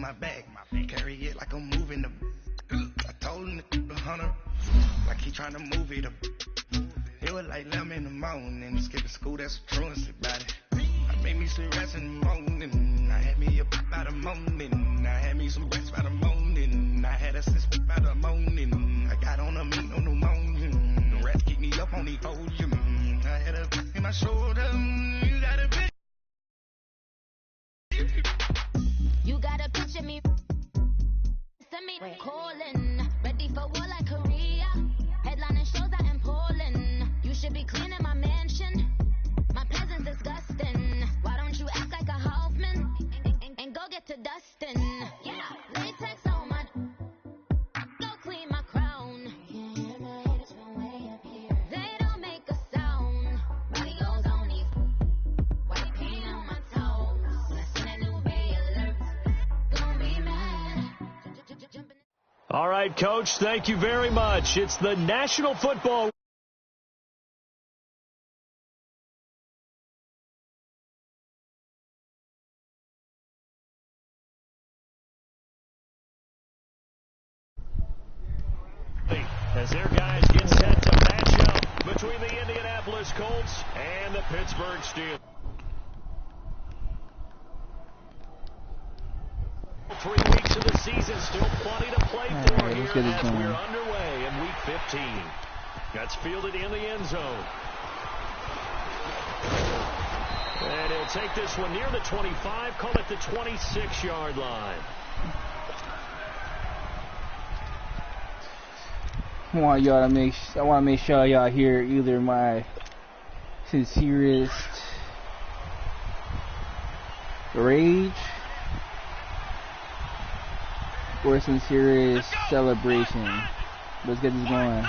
my back. Carry it like I'm moving the. I told him to 100, like he trying to move it up. It was like 11 in the morning, skipping school, that's a truancy about it. I made me some rest in the morning, I had me a pop by the morning. I had me some rest by the morning, I had a sense by the morning. I got on a meat on the morning, the rats keep me up on the podium. I had a in my shoulder, you got a bitch. You gotta picture me, send me calling, ready for war like Korea, headlining shows out in Poland. You should be cleaning my mansion, my presence disgusting. Why don't you act like a Hoffman and go get to dustin'? Yeah, latex on my, go clean my crown. They don't make a sound. Body goes on these white paint on my toes. When I send that new ray alert, gonna be mad. All right, Coach, thank you very much. It's the National Football as their guys get set to match up between the Indianapolis Colts and the Pittsburgh Steelers. 3 weeks of the season, still plenty to play for here as we're underway in Week 15. That's fielded in the end zone. And he'll take this one near the 25, call it the 26-yard line. I want to make sure y'all hear either my sincerest rage or sincerest celebration. Let's get this going.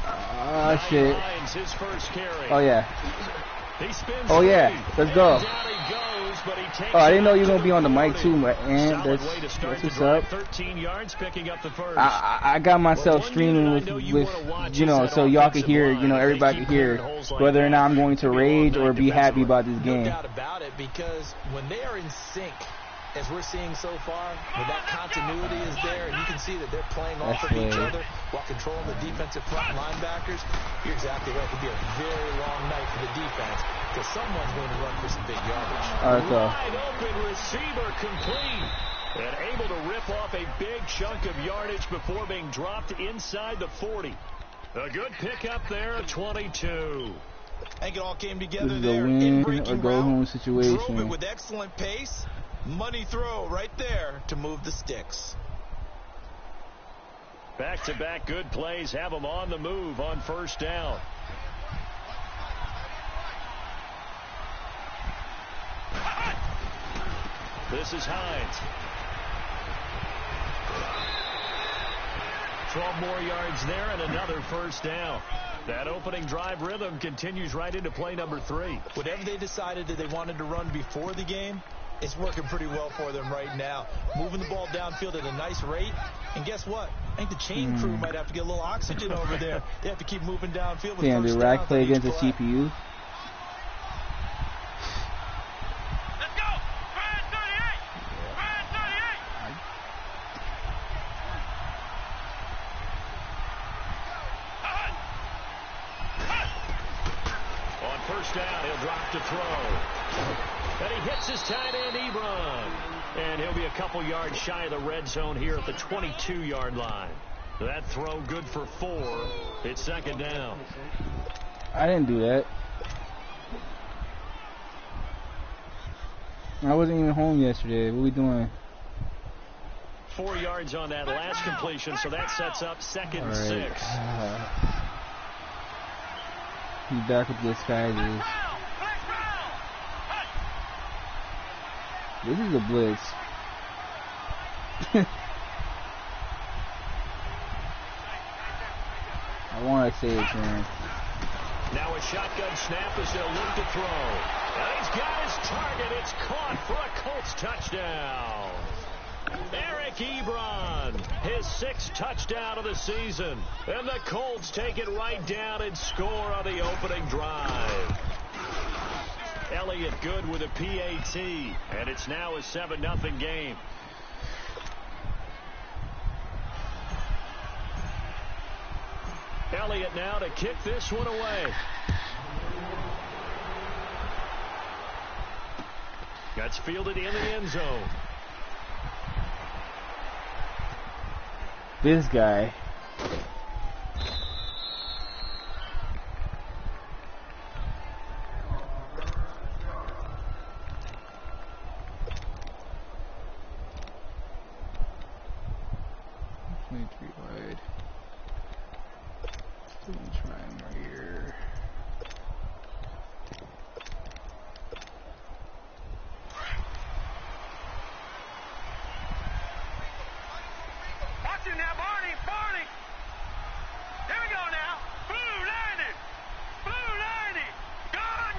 Oh shit. Oh yeah. Oh yeah. Let's go. Oh, I didn't know you were gonna be on the mic too, man. That's what's up. 13 yards, picking up the first. I got myself streaming with you know, so y'all could hear, you know, everybody could hear whether or not I'm going to rage or be happy about this game. No doubt about it, because when they are in sync, as we're seeing so far, when that continuity is there, and you can see that they're playing off of each other while controlling the defensive front linebackers, you're exactly right. It could be a very long night for the defense, because someone's going to run for some big yardage. Wide open receiver complete, and able to rip off a big chunk of yardage before being dropped inside the 40. A good pickup there at 22. I think it all came together this is there. a win or go home situation. Drove it with excellent pace. Money throw right there to move the sticks. Back-to-back good plays have them on the move on first down. This is Hines. 12 more yards there and another first down. That opening drive rhythm continues right into play number 3. Whatever they decided that they wanted to run before the game, it's working pretty well for them right now. Moving the ball downfield at a nice rate. And guess what? I think the chain crew might have to get a little oxygen over there. They have to keep moving downfield with Damn, did Rack play against the CPU? Let's go! Brad 38! Brad 38! On first down, he'll drop to throw. And he hits his tight end, Ebron. And he'll be a couple yards shy of the red zone here at the 22-yard line. That throw good for 4. It's second down. I didn't do that. I wasn't even home yesterday. What are we doing? 4 yards on that last completion, so that sets up second and 6. He's back with this guy. This is a blitz. I want to say it, man. Now a shotgun snap as they'll look to throw. And he's got his target. It's caught for a Colts touchdown. Eric Ebron, his 6th touchdown of the season. And the Colts take it right down and score on the opening drive. Elliott good with a PAT, and it's now a 7-0 game. Elliott now to kick this one away. That's fielded in the end zone. This guy. Wide. Still trying right here. Watch it now, Barney. Here we go now. Blue 90. Gone.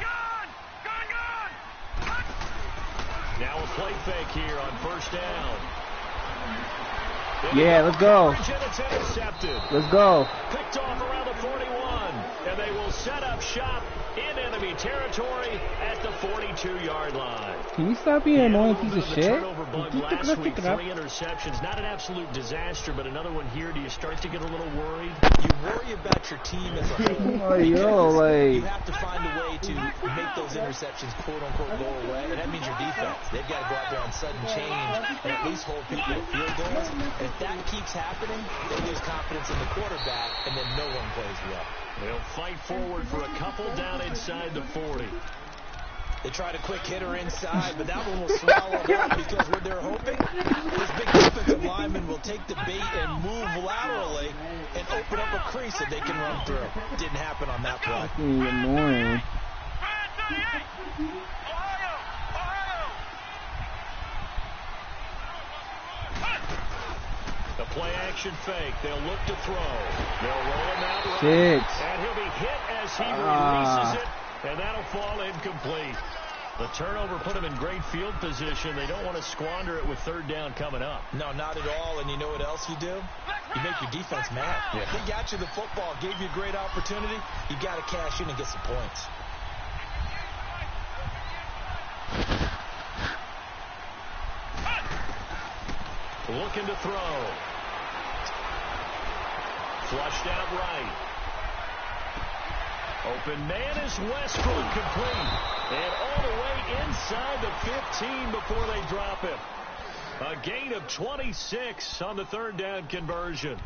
Now a play fake here on first down. Yeah, let's go. Let's go. Picked off around the 41, and they will set up shop in enemy territory at the 42-yard line. Can you stop being an annoying piece of shit? Turnover bug last week, 3 interceptions. Not an absolute disaster, but another one here. Do you start to get a little worried? You worry about your team as a whole. Oh, yo, like... You have to find a way to make those interceptions, quote-unquote, go away, and that means your defense. They've got to go out there on sudden change and at least hold people to field goals. And if that keeps happening, they lose confidence in the quarterback, and then no one plays well. They'll fight forward for a couple down inside the 40. They tried a quick hitter inside, but that one will swallow up because what they're hoping, this big defensive lineman will take the bait and move laterally and open up a crease that they can run through. Didn't happen on that play. Fucking annoying. The play action fake. They'll look to throw. They'll roll him out right. 6. And he'll be hit as he releases it, and that'll fall incomplete. The turnover put him in great field position. They don't want to squander it with third down coming up. No, not at all. And you know what else you do? You make your defense mad. Yeah. They got you the football, gave you a great opportunity. You got to cash in and get some points. Looking to throw. Flushed out right. Open man is Westbrook, complete. And all the way inside the 15 before they drop him. A gain of 26 on the third down conversion.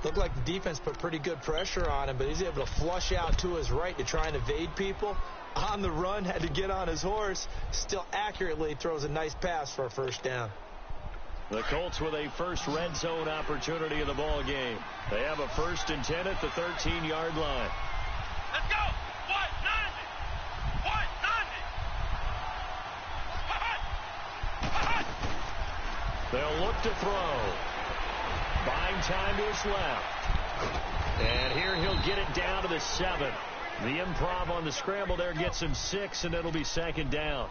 Looked like the defense put pretty good pressure on him, but he's able to flush out to his right to try and evade people. On the run, had to get on his horse. Still accurately throws a nice pass for a first down. The Colts with a first red zone opportunity in the ball game. They have a 1st and 10 at the 13-yard line. Let's go. What? 90. They'll look to throw. Buying time to his left. And here he'll get it down to the 7. The improv on the scramble there gets him 6, and it'll be 2nd down.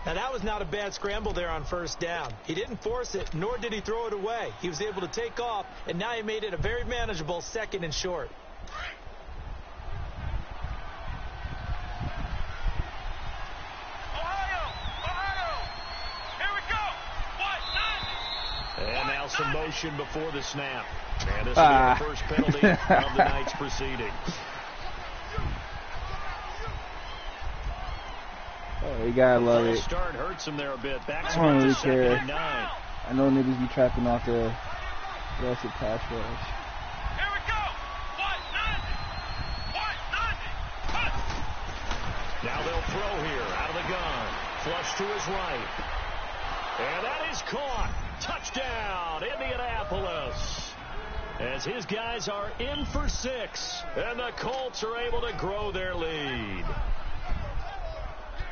Now, that was not a bad scramble there on first down. He didn't force it, nor did he throw it away. He was able to take off, and now he made it a very manageable 2nd and short. Ohio. Here we go. What? 90. And now some motion before the snap. And this will be the first penalty of the night's proceeding. Oh, you gotta love it. Start hurts him there a bit. Back I don't really to 2nd and 9. I know niggas be trapping off the aggressive pass rush. Here we go. What? 90. Now they'll throw here out of the gun. Flush to his right. And that is caught. Touchdown, Indianapolis. As his guys are in for 6. And the Colts are able to grow their lead.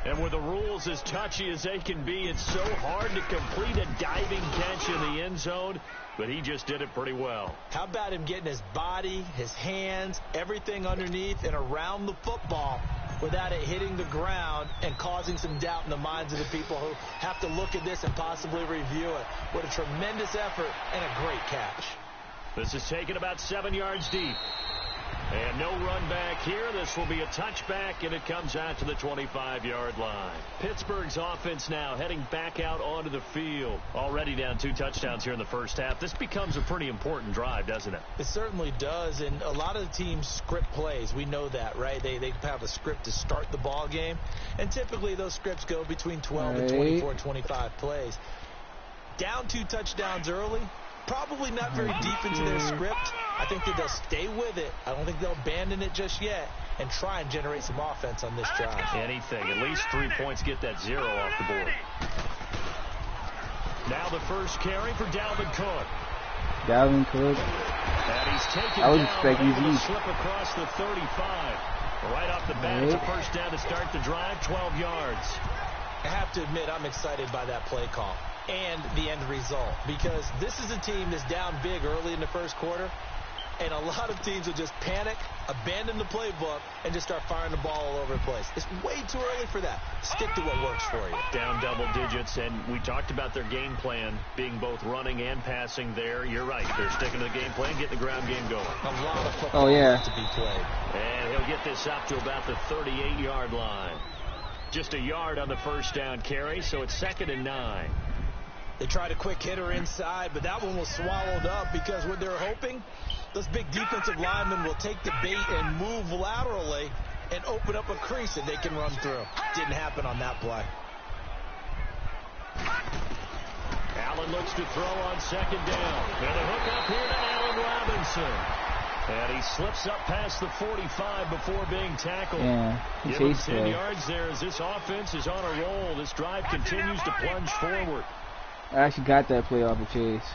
And with the rules as touchy as they can be, it's so hard to complete a diving catch in the end zone, but he just did it pretty well. How about him getting his body, his hands, everything underneath and around the football without it hitting the ground and causing some doubt in the minds of the people who have to look at this and possibly review it. What a tremendous effort and a great catch. This is taken about 7 yards deep. And no run back here. This will be a touchback, and it comes out to the 25-yard line. Pittsburgh's offense now heading back out onto the field. Already down 2 touchdowns here in the first half. This becomes a pretty important drive, doesn't it? It certainly does, and a lot of the teams script plays. We know that, right? They have a script to start the ball game, and typically those scripts go between 12 and 24, 25 plays. Down 2 touchdowns early. Probably not very deep into their script. I think that they'll stay with it. I don't think they'll abandon it just yet and try and generate some offense on this drive. Anything. At least 3 points, get that 0 off the board. Now the first carry for Dalvin Cook. Dalvin Cook. And he's taken I was down, expecting able to you. slip across the 35. Right off the bat, it's a first down to start the drive, 12 yards. I have to admit, I'm excited by that play call and the end result, because this is a team that's down big early in the first quarter, and a lot of teams will just panic, abandon the playbook, and just start firing the ball all over the place. It's way too early for that. Stick to what works for you. Down double digits, and we talked about their game plan being both running and passing there. You're right. They're sticking to the game plan, getting the ground game going. A lot of football to be played. And he'll get this up to about the 38-yard line. Just a yard on the first down carry, so it's 2nd and 9. They tried a quick hitter inside, but that one was swallowed up because what they're hoping, those big defensive linemen will take the bait and move laterally and open up a crease that they can run through. Didn't happen on that play. Allen looks to throw on 2nd down. And a hook up here to Allen Robinson. And he slips up past the 45 before being tackled. Yeah, Give him 10 yards there as this offense is on a roll. This drive continues to plunge forward. I actually got that play off of Chase.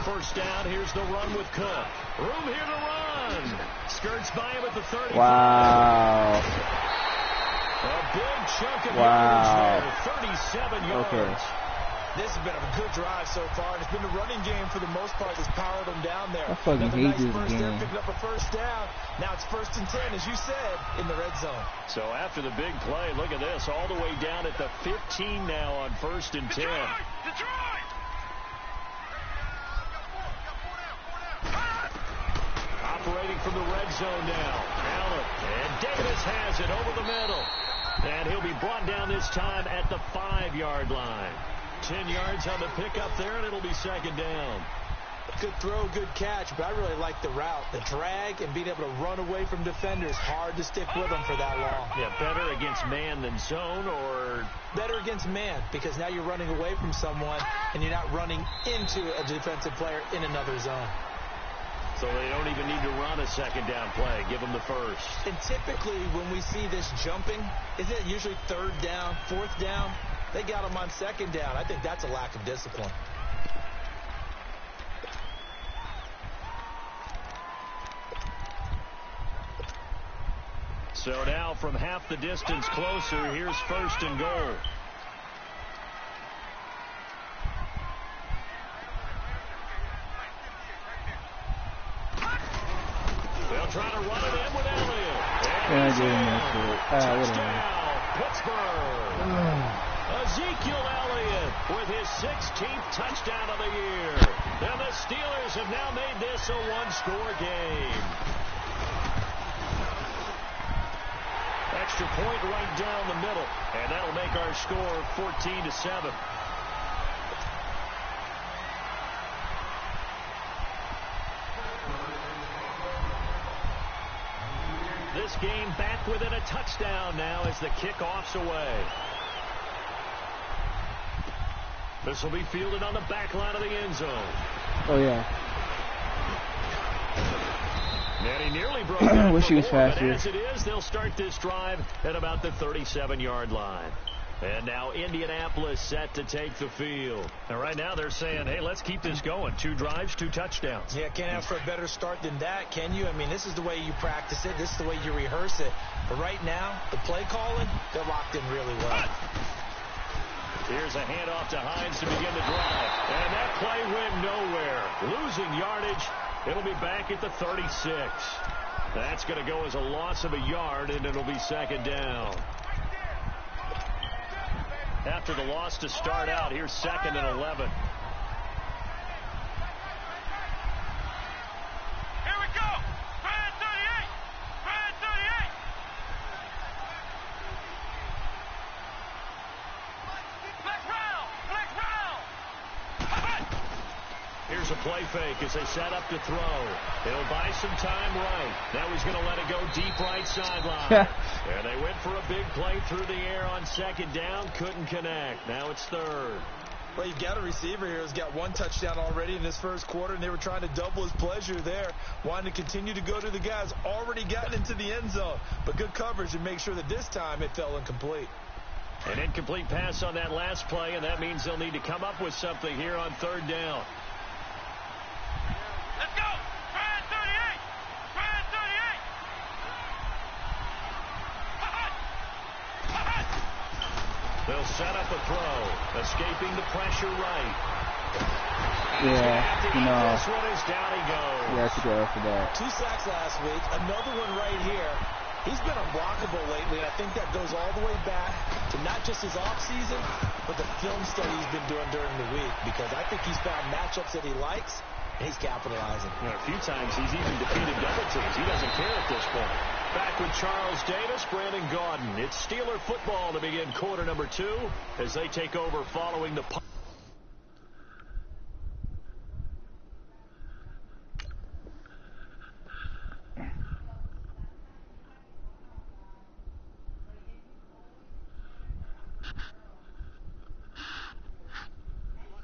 First down, here's the run with Cook. Room here to run. Skirts by him at the 35. Wow. A big chunk of yards there, 37 yards. Okay. This has been a good drive so far, and it's been the running game for the most part that's powered them down there. I fucking hate this game. There, picking up a first down. Now it's 1st and 10, as you said, in the red zone. So after the big play, look at this, all the way down at the 15 now on 1st and 10. Operating from the red zone now. Allen, and Davis has it over the middle. And he'll be brought down this time at the 5-yard line. 10 yards on the pickup there, and it'll be 2nd down. Good throw, good catch, but I really like the route. The drag and being able to run away from defenders. Hard to stick with them for that long. Yeah, better against man than zone, or? Better against man, because now you're running away from someone, and you're not running into a defensive player in another zone. So they don't even need to run a 2nd down play. Give them the first. And typically when we see this jumping, isn't it usually 3rd down, 4th down? They got them on 2nd down. I think that's a lack of discipline. So now from half the distance closer, here's 1st and goal. They'll try to run it in with Elliott. Touchdown, Pittsburgh. Ezekiel Elliott with his 16th touchdown of the year. And the Steelers have now made this a 1-score game. Extra point right down the middle, and that'll make our score 14-7. This game back within a touchdown now as the kickoff's away. This will be fielded on the back line of the end zone. Oh, yeah. And he nearly broke down. Wish he was faster. But as it is, they'll start this drive at about the 37-yard line. And now Indianapolis set to take the field. And right now they're saying, hey, let's keep this going. 2 drives, 2 touchdowns. Yeah, can't ask for a better start than that, can you? I mean, this is the way you practice it. This is the way you rehearse it. But right now, the play calling, they're locked in really well. Here's a handoff to Hines to begin the drive. And that play went nowhere. Losing yardage. It'll be back at the 36. That's going to go as a loss of a yard, and it'll be 2nd down. after the loss to start out. Here's 2nd and 11. Here we go. Red 38. Red 38. Flex round. Flex round. Here's a play fake as they set up to throw. He'll buy some time right. Now he's going to let it go deep right sideline. And they went for a big play through the air on 2nd down. Couldn't connect. Now it's 3rd. Well, you've got a receiver here who's got 1 touchdown already in this first quarter, and they were trying to double his pleasure there, wanting to continue to go to the guys already gotten into the end zone. But good coverage to make sure that this time it fell incomplete. An incomplete pass on that last play, and that means they'll need to come up with something here on 3rd down. Let's go. Red 38. Red 38. They'll set up a throw, escaping the pressure right. Yeah, This one is down he goes. Yeah, to go for that. 2 sacks last week, another one right here. He's been unblockable lately, and I think that goes all the way back to not just his offseason, but the film study he's been doing during the week, because I think he's found matchups that he likes, and he's capitalizing. A few times he's even defeated double teams. He doesn't care at this point. Back with Charles Davis, Brandon Gaudin. It's Steeler football to begin quarter number 2 as they take over following the punt.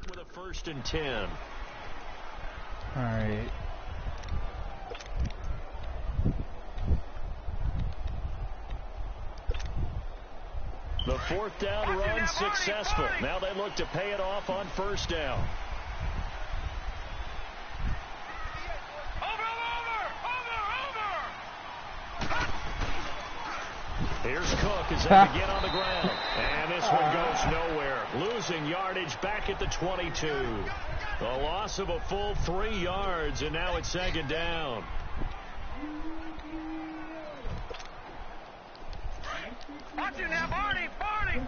With a 1st and 10. All right. The 4th down run successful. Now they look to pay it off on 1st down. Here's Cook as they begin on the ground. And this one goes nowhere. Losing yardage back at the 22. The loss of a full 3 yards, and now it's 2nd down. Watch it now, Barney. Barney.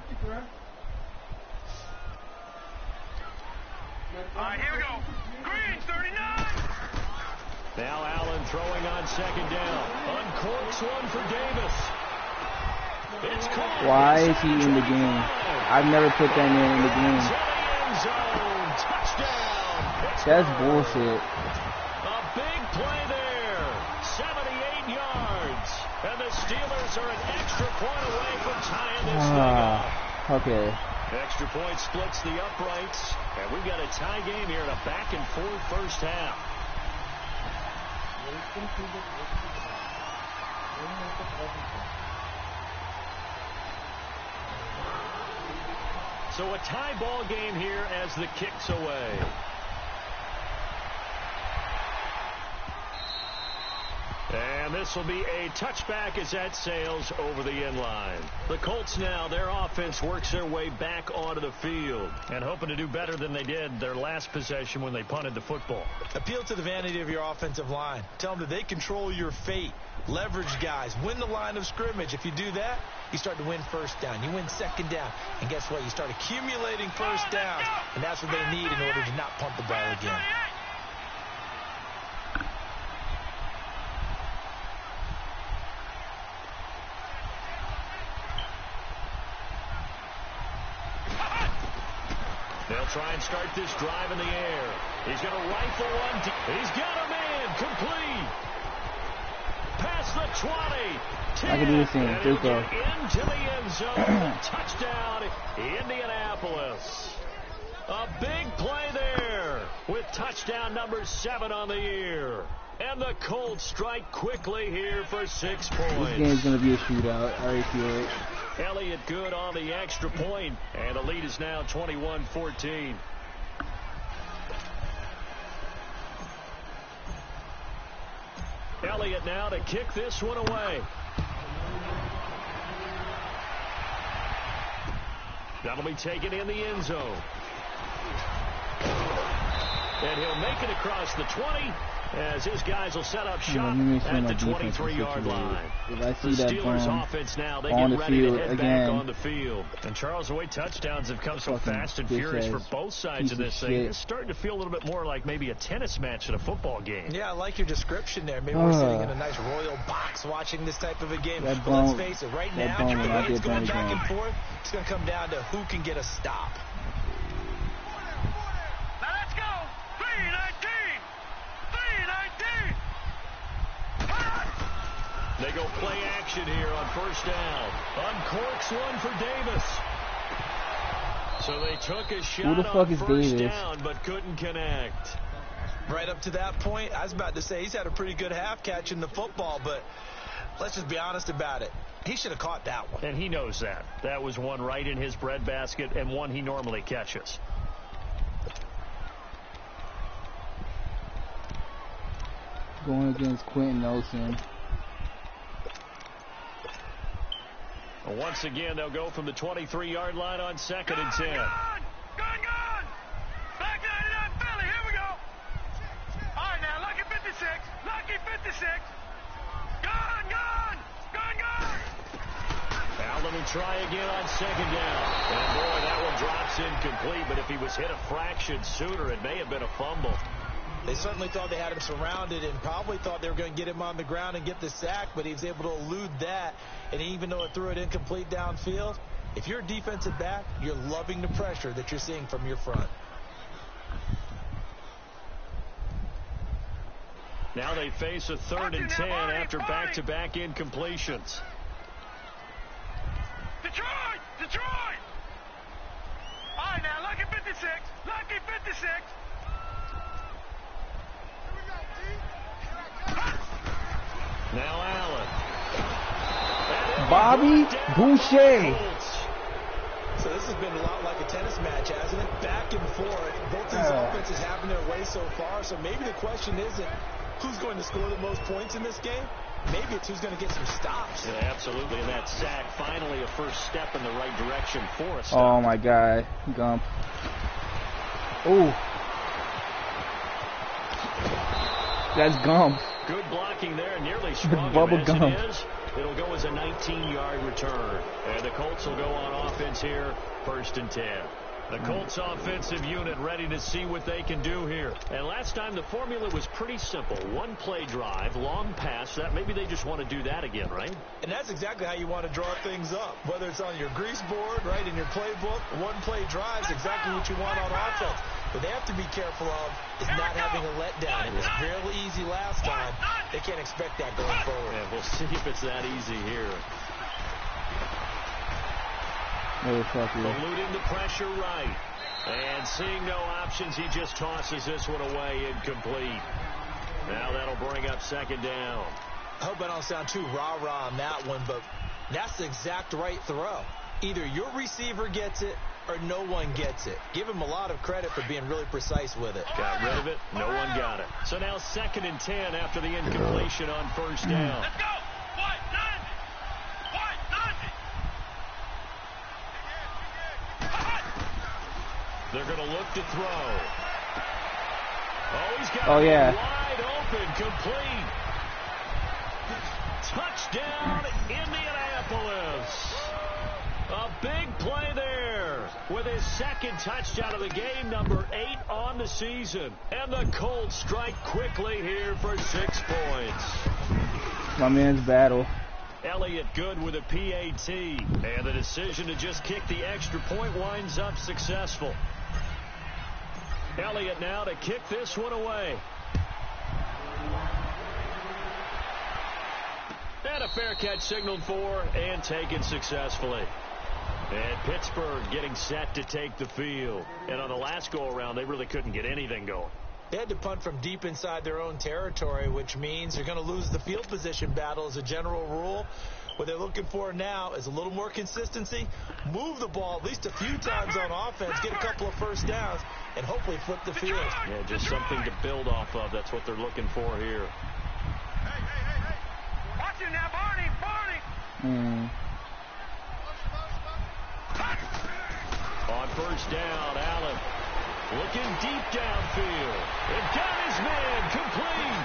All right, here we go. Green, 39. Now Allen throwing on 2nd down. Uncorks one for Davis. It's caught. Why is he in the game? I've never put that man in the game. That's bullshit. A big play there. 78 yards. And the Steelers are an extra point away from tying this thing up. Okay. Extra point splits the uprights. And we've got a tie game here in a back-and-forth first half. So a tie ball game here as the kick's away. And this will be a touchback as that sails over the end line. The Colts now, their offense works their way back onto the field and hoping to do better than they did their last possession when they punted the football. Appeal to the vanity of your offensive line. Tell them that they control your fate. Leverage guys. Win the line of scrimmage. If you do that, you start to win 1st down. You win 2nd down. And guess what? You start accumulating 1st downs. And that's what they need in order to not punt the ball again. They'll try and start this drive in the air. He's going to rifle one. He's got a man complete. Past the 20. 10, I can do the same. Into the end zone. Touchdown, Indianapolis. A big play there with touchdown number 7 on the year. And the Colts strike quickly here for 6 points. This game's going to be a shootout. I already feel it. Elliott good on the extra point, and the lead is now 21-14. Elliott now to kick this one away. That'll be taken in the end zone. And he'll make it across the 20 as his guys will set up shop at the 23-yard line. If I see The that Steelers offense now, they on get the ready to field head again, back on the field. And Charles, the way touchdowns have come so fast and furious for both sides of this thing, it's starting to feel a little bit more like maybe a tennis match at a football game. Yeah, I like your description there. Maybe we're sitting in a nice royal box watching this type of a game. But let's face it, right now, the way it's going back and forth, it's going to come down to who can get a stop. Now let's go. 3-19. 3-19. They go play action here on first down. Uncorks one for Davis. So they took a shot on first down, but couldn't connect. Right up to that point, I was about to say he's had a pretty good half catching the football, but let's just be honest about it. He should have caught that one. And he knows that. That was one right in his breadbasket and one he normally catches. Going against Quentin Nelson. Once again, they'll go from the 23-yard line on 2nd and 10. Gone! Back 99 Philly, here we go. All right, now, lucky 56. Lucky 56. Gone! Allen will try again on 2nd down. And boy, that one drops incomplete, but if he was hit a fraction sooner, it may have been a fumble. They certainly thought they had him surrounded and probably thought they were going to get him on the ground and get the sack, but he was able to elude that. And even though it threw it incomplete downfield, if you're a defensive back, you're loving the pressure that you're seeing from your front. Now they face a 3rd and 10 after back-to-back incompletions. Detroit! All right, now, lucky 56. Lucky 56. Now Allen. Bobby Boucher. So this has been a lot like a tennis match, hasn't it? Back and forth. Both these offenses having their way so far. So maybe the question isn't who's going to score the most points in this game. Maybe it's who's going to get some stops. Yeah, absolutely. And that sack, finally a first step in the right direction for a stop. Oh, my God. Gump. Ooh. That's Gump. Good blocking there, nearly strong Bubble as gum. it is. It'll go as a 19-yard return. And the Colts will go on offense here, 1st and 10. The Colts offensive unit ready to see what they can do here. And last time the formula was pretty simple. One play drive, long pass. That maybe they just want to do that again, right? And that's exactly how you want to draw things up. Whether it's on your grease board, right, in your playbook, one play drive is exactly what you want on offense. What they have to be careful of is not having a letdown. It was fairly easy last time. They can't expect that going forward. Yeah, we'll see if it's that easy here. Eluding the pressure right. And seeing no options, he just tosses this one away incomplete. Now that'll bring up 2nd down. I hope I don't sound too rah-rah on that one, but that's the exact right throw. Either your receiver gets it or no one gets it. Give him a lot of credit for being really precise with it. Got rid of it. No one got it. So now 2nd and 10 after the incompletion on 1st down. Let's go. What? Nothing. They're going to look to throw. Oh, he's got it wide open, complete. Touchdown, Indianapolis. A big play there with his 2nd touchdown of the game, number 8 on the season. And the Colts strike quickly here for 6 points. My man's battle. Elliott good with a PAT. And the decision to just kick the extra point winds up successful. Elliott now to kick this one away. And a fair catch signaled for and taken successfully. And Pittsburgh getting set to take the field. And on the last go-around, they really couldn't get anything going. They had to punt from deep inside their own territory, which means they're going to lose the field position battle as a general rule. What they're looking for now is a little more consistency, move the ball at least a few times on offense, get a couple of first downs, and hopefully flip the field. Yeah, just something to build off of. That's what they're looking for here. Hey. Watch it now, Barney. On 1st down, Allen Looking deep downfield. And got his man complete.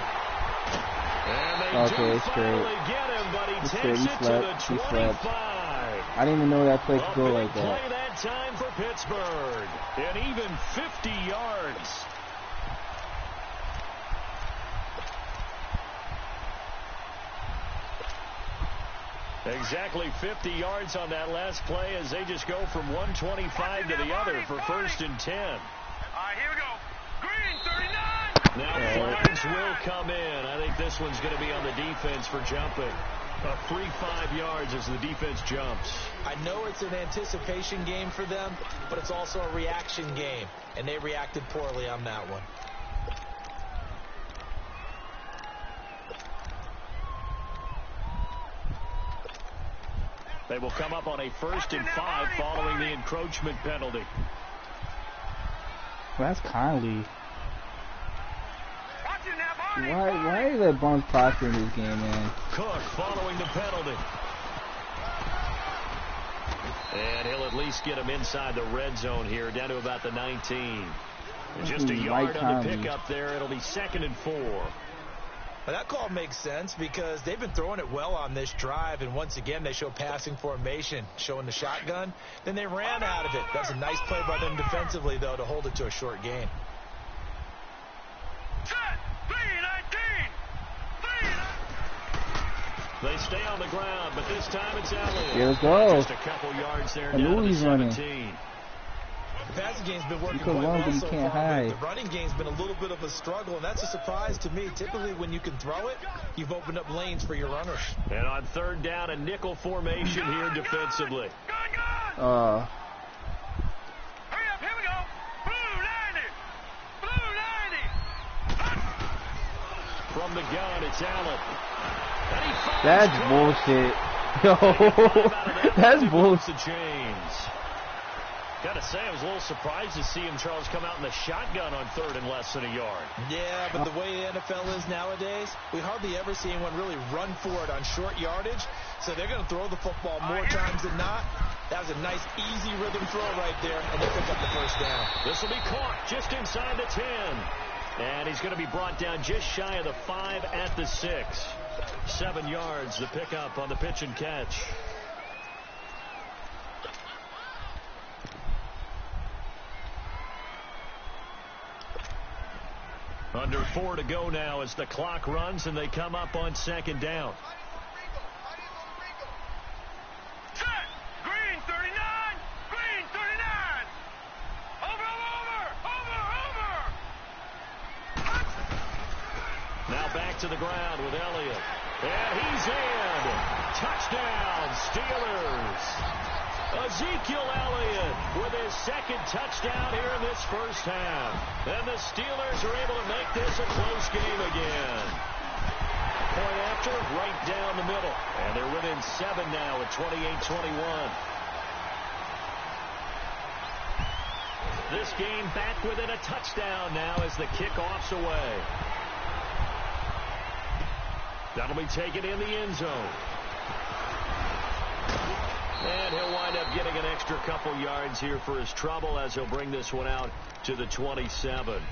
And they do finally get him, but he takes it to the 25. I didn't even know that play could go like that. Play that time for Pittsburgh. And even 50 yards. Exactly 50 yards on that last play as they just go from 125 to the other for 1st and 10. All right, here we go. Green, 39. Now flags will come in. I think this one's going to be on the defense for jumping. A free 5 yards as the defense jumps. I know it's an anticipation game for them, but it's also a reaction game, and they reacted poorly on that one. They will come up on a 1st and 5 following the encroachment penalty. Well, that's Conley. Why is that Bones prosper in this game, man? Cook following the penalty. And he'll at least get him inside the red zone here, down to about the 19. And just a yard on the pickup there. It'll be 2nd and 4. Well, that call makes sense because they've been throwing it well on this drive, and once again they show passing formation, showing the shotgun. Then they ran out of it. That's a nice play by them defensively, though, to hold it to a short gain. They stay on the ground, but this time it's Elliott. Here we go. Just a couple yards there down to the 17. The passing game's been working quite well so far. The running game's been a little bit of a struggle, and that's a surprise to me. Typically, when you can throw it, you've opened up lanes for your runners. And on 3rd down, a nickel formation here defensively. Hurry up, here we go. Blue 90. From the gun, it's Allen. That's bullshit. Yo, that's bullshit. Gotta say, I was a little surprised to see him, Charles, come out in the shotgun on 3rd and less than a yard. Yeah, but the way the NFL is nowadays, we hardly ever see anyone really run for it on short yardage. So they're going to throw the football more times than not. That was a nice, easy rhythm throw right there, and they pick up the 1st down. This will be caught just inside the 10. And he's going to be brought down just shy of the 5 at the 6. 7 yards, the pickup on the pitch and catch. Under 4 to go now as the clock runs and they come up on 2nd down. Green 39. Green 39. Over. Now back to the ground with Elliott. And he's in. Touchdown, Steelers. Ezekiel Elliott with his 2nd touchdown here in this 1st half. And the Steelers are able to make this a close game again. Point after, right down the middle. And they're within 7 now at 28-21. This game back within a touchdown now as the kickoff's away. That'll be taken in the end zone. And he'll wind up getting an extra couple yards here for his trouble as he'll bring this one out to the 27.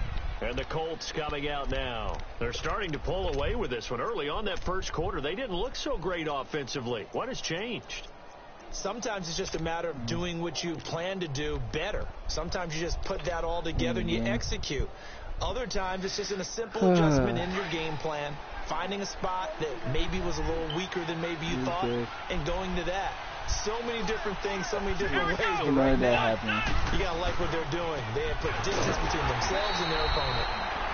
And the Colts coming out now. They're starting to pull away with this one. Early on that 1st quarter, they didn't look so great offensively. What has changed? Sometimes it's just a matter of doing what you plan to do better. Sometimes you just put that all together and you execute. Other times it's just in a simple adjustment in your game plan, finding a spot that maybe was a little weaker than maybe you thought, and going to that. So many different things, so many different ways. But right now, you got to like what they're doing. They have put distance between themselves and their opponent.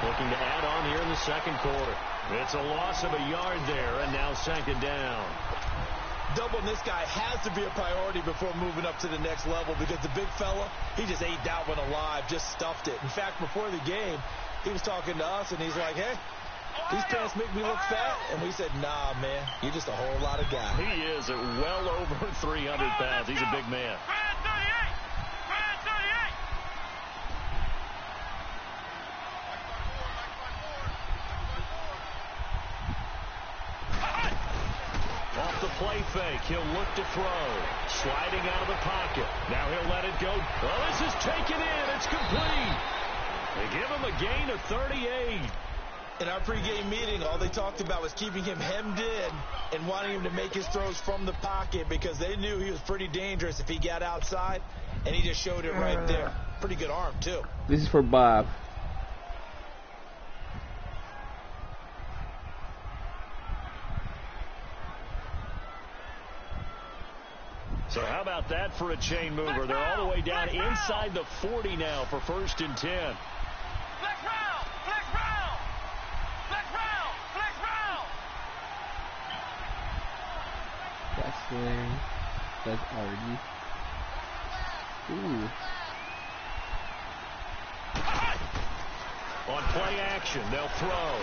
Looking to add on here in the 2nd quarter. It's a loss of a yard there, and now 2nd down. Doubling this guy has to be a priority before moving up to the next level because the big fella, he just ate that one alive, just stuffed it. In fact, before the game, he was talking to us, and he's like, hey, these pants make me look fat. And we said, nah, man, you're just a whole lot of guy. He is at well over 300 pounds. He's a big man. Off the play fake, he'll look to throw. Sliding out of the pocket. Now he'll let it go. Oh, this is taken in. It's complete. give him a gain of 38. In our pregame meeting, all they talked about was keeping him hemmed in and wanting him to make his throws from the pocket because they knew he was pretty dangerous if he got outside, and he just showed it right there. Pretty good arm, too. This is for Bob. So how about that for a chain mover? They're all the way down inside the 40 now for 1st and 10. Flex round! Flex round! Flex round! Flex round! That's Larry. That's Artie. Ooh. On play action, they'll throw.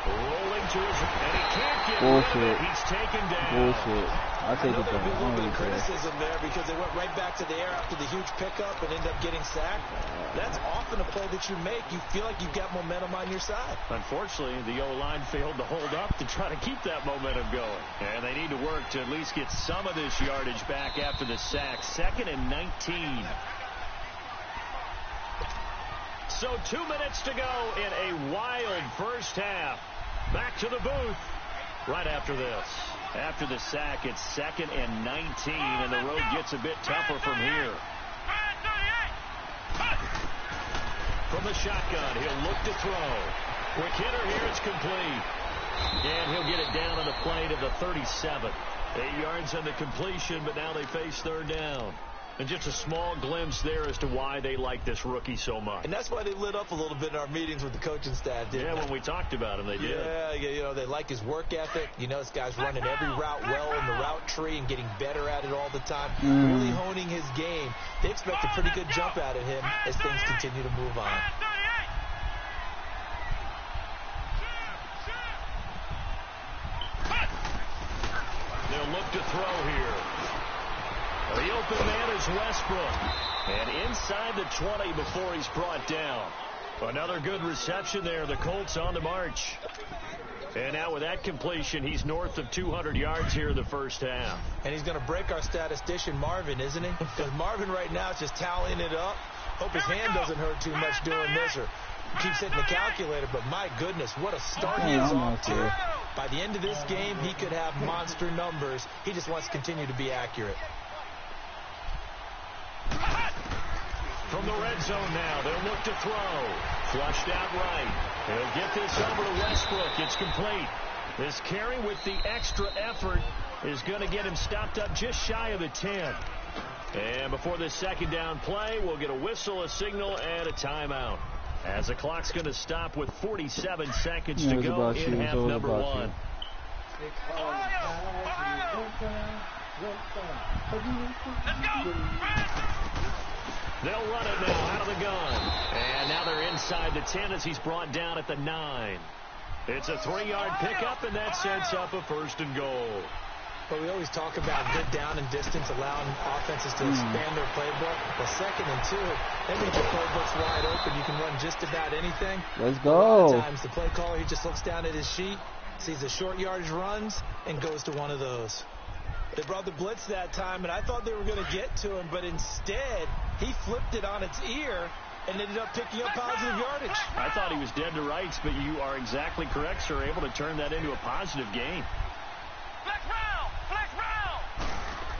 Rolling to his, and he can't get Bullshit. rid of it. He's taken down. Bullshit. I'll take it There'll be a little bit of back. criticism there because they went right back to the air after the huge pickup and ended up getting sacked. That's often a play that you make. You feel like you've got momentum on your side. Unfortunately, the O-line failed to hold up to try to keep that momentum going. And they need to work to at least get some of this yardage back after the sack. 2nd and 19. So 2 minutes to go in a wild first half. Back to the booth right after this. After the sack, it's 2nd and 19, and the road gets a bit tougher from here. From the shotgun, he'll look to throw. Quick hitter here, it's complete. And he'll get it down on the play to the 37. 8 yards on the completion, but now they face 3rd down. And just a small glimpse there as to why they like this rookie so much. And that's why they lit up a little bit in our meetings with the coaching staff, didn't they? Yeah, when we talked about him, they did. Yeah, you know, they like his work ethic. You know, this guy's running every route well in the route tree and getting better at it all the time. Really honing his game. They expect a pretty good jump out of him as things continue to move on. They'll look to throw here. The open man is Westbrook. And inside the 20 before he's brought down. Another good reception there. The Colts on the march. And now with that completion, he's north of 200 yards here in the first half. And he's going to break our statistician, Marvin, isn't he? Because Marvin right now is just tallying it up. Hope his hand doesn't hurt too much doing this or keeps hitting the calculator. But my goodness, what a start he is off to. By the end of this game, he could have monster numbers. He just wants to continue to be accurate. From the red zone now, they'll look to throw. Flushed out right. He'll get this over to Westbrook. It's complete. This carry with the extra effort is going to get him stopped up just shy of the 10. And before this 2nd down play, we'll get a whistle, a signal, and a timeout. As the clock's going to stop with 47 seconds to go in half number 1. They'll run it now out of the gun. And now they're inside the 10 as he's brought down at the 9. It's a 3-yard pickup, and that sets up a 1st and goal. But we always talk about good down and distance, allowing offenses to expand their playbook. The 2nd and 2, that means your playbook's wide open. You can run just about anything. Let's go. A lot of times the play caller, he just looks down at his sheet, sees the short yardage runs, and goes to one of those. They brought the blitz that time, and I thought they were going to get to him, but instead he flipped it on its ear and ended up picking up positive yardage. I thought he was dead to rights, but you are exactly correct, sir, able to turn that into a positive gain. Flex round! Flex round!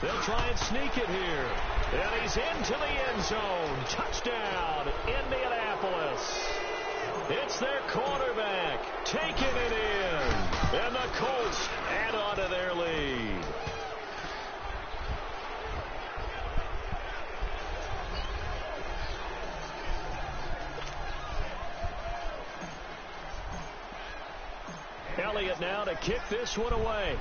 They'll try and sneak it here. And he's into the end zone. Touchdown, Indianapolis. It's their quarterback taking it in. And the Colts add on to their lead. Elliott now to kick this one away.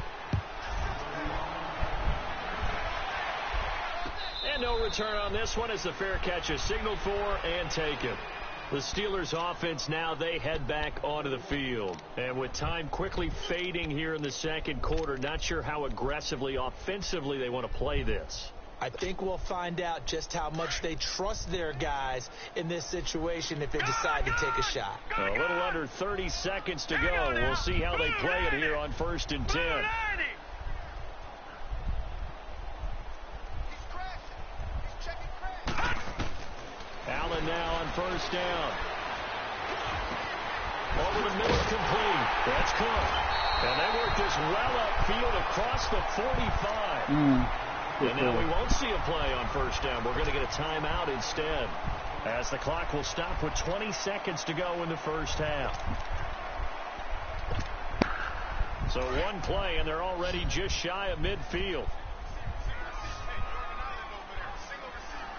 And no return on this one as the fair catch is signaled for and taken. The Steelers offense now, they head back onto the field. And with time quickly fading here in the 2nd quarter, not sure how aggressively, offensively they want to play this. I think we'll find out just how much they trust their guys in this situation if they decide to take a shot. A little under 30 seconds to go. We'll see how they play it here on 1st and 10. Allen now on 1st down. the middle, complete. That's Cook. And they work this well upfield across the 45. And now we won't see a play on first down. We're going to get a timeout instead, as the clock will stop with 20 seconds to go in the first half. So one play, and they're already just shy of midfield.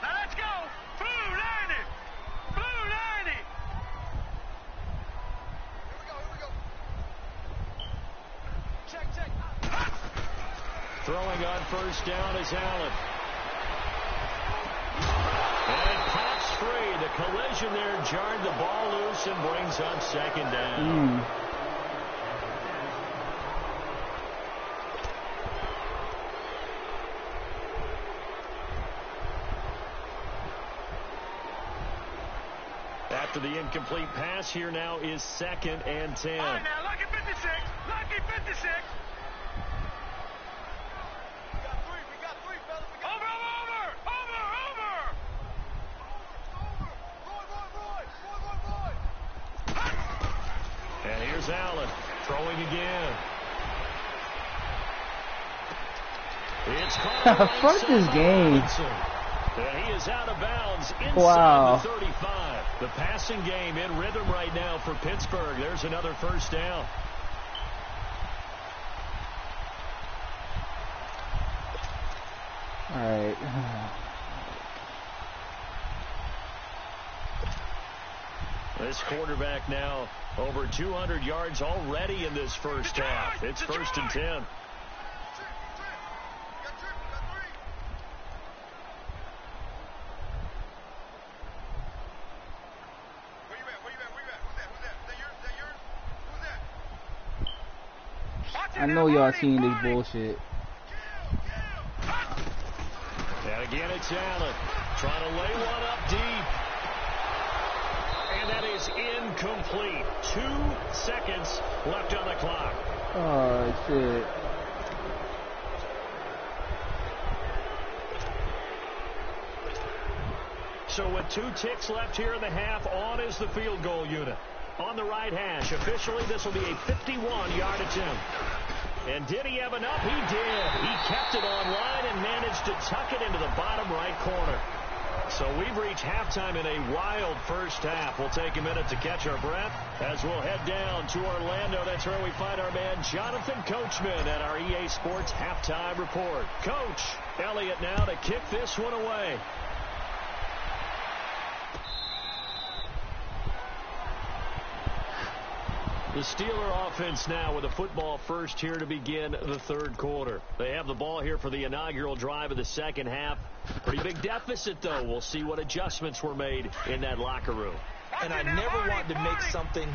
Now let's go. Blue 90. Blue 90. Here we go. Check. Throwing on first down is Allen. And pops free. The collision there jarred the ball loose and brings up second down. After the incomplete pass, here now is 2nd and 10. All right, now, lucky 56. Lucky 56. We got three, fellas. Over. Roy. And here's Allen throwing again. It's caught. Fuck this game. And he is out of bounds inside the 35. The passing game in rhythm right now for Pittsburgh. There's another first down. All right. This quarterback now over 200 yards already in this first half. It's 1st and 10. I know y'all seen this bullshit. And again, it's Allen trying to lay one up deep. And that is incomplete. 2 seconds left on the clock. Oh, shit. So with 2 ticks left here in the half, on is the field goal unit. On the right hash. Officially, this will be a 51-yard attempt. And did he have enough? He did. He kept it online and managed to tuck it into the bottom right corner. So we've reached halftime in a wild first half. We'll take a minute to catch our breath as we'll head down to Orlando. That's where we find our man Jonathan Coachman at our EA Sports Halftime Report. Coach, Elliott now to kick this one away. The Steeler offense now with a football first here to begin the third quarter. They have the ball here for the inaugural drive of the second half. Pretty big deficit, though. We'll see what adjustments were made in that locker room. And I never want to make something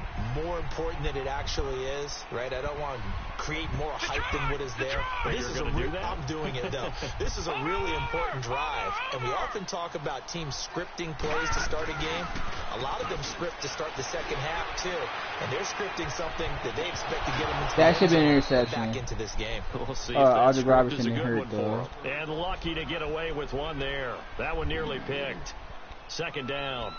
more important than it actually is, right? I don't want to create more hype than what is there. This is I'm doing it, though. This is a really important drive. And we often talk about teams scripting plays to start a game. A lot of them script to start the second half, too. And they're scripting something that they expect to get them into that should be an interception. Back into this game. We'll see if Audrey that Robertson is a good hurt, one though. for him. And lucky to get away with one there. That one nearly picked. Second down.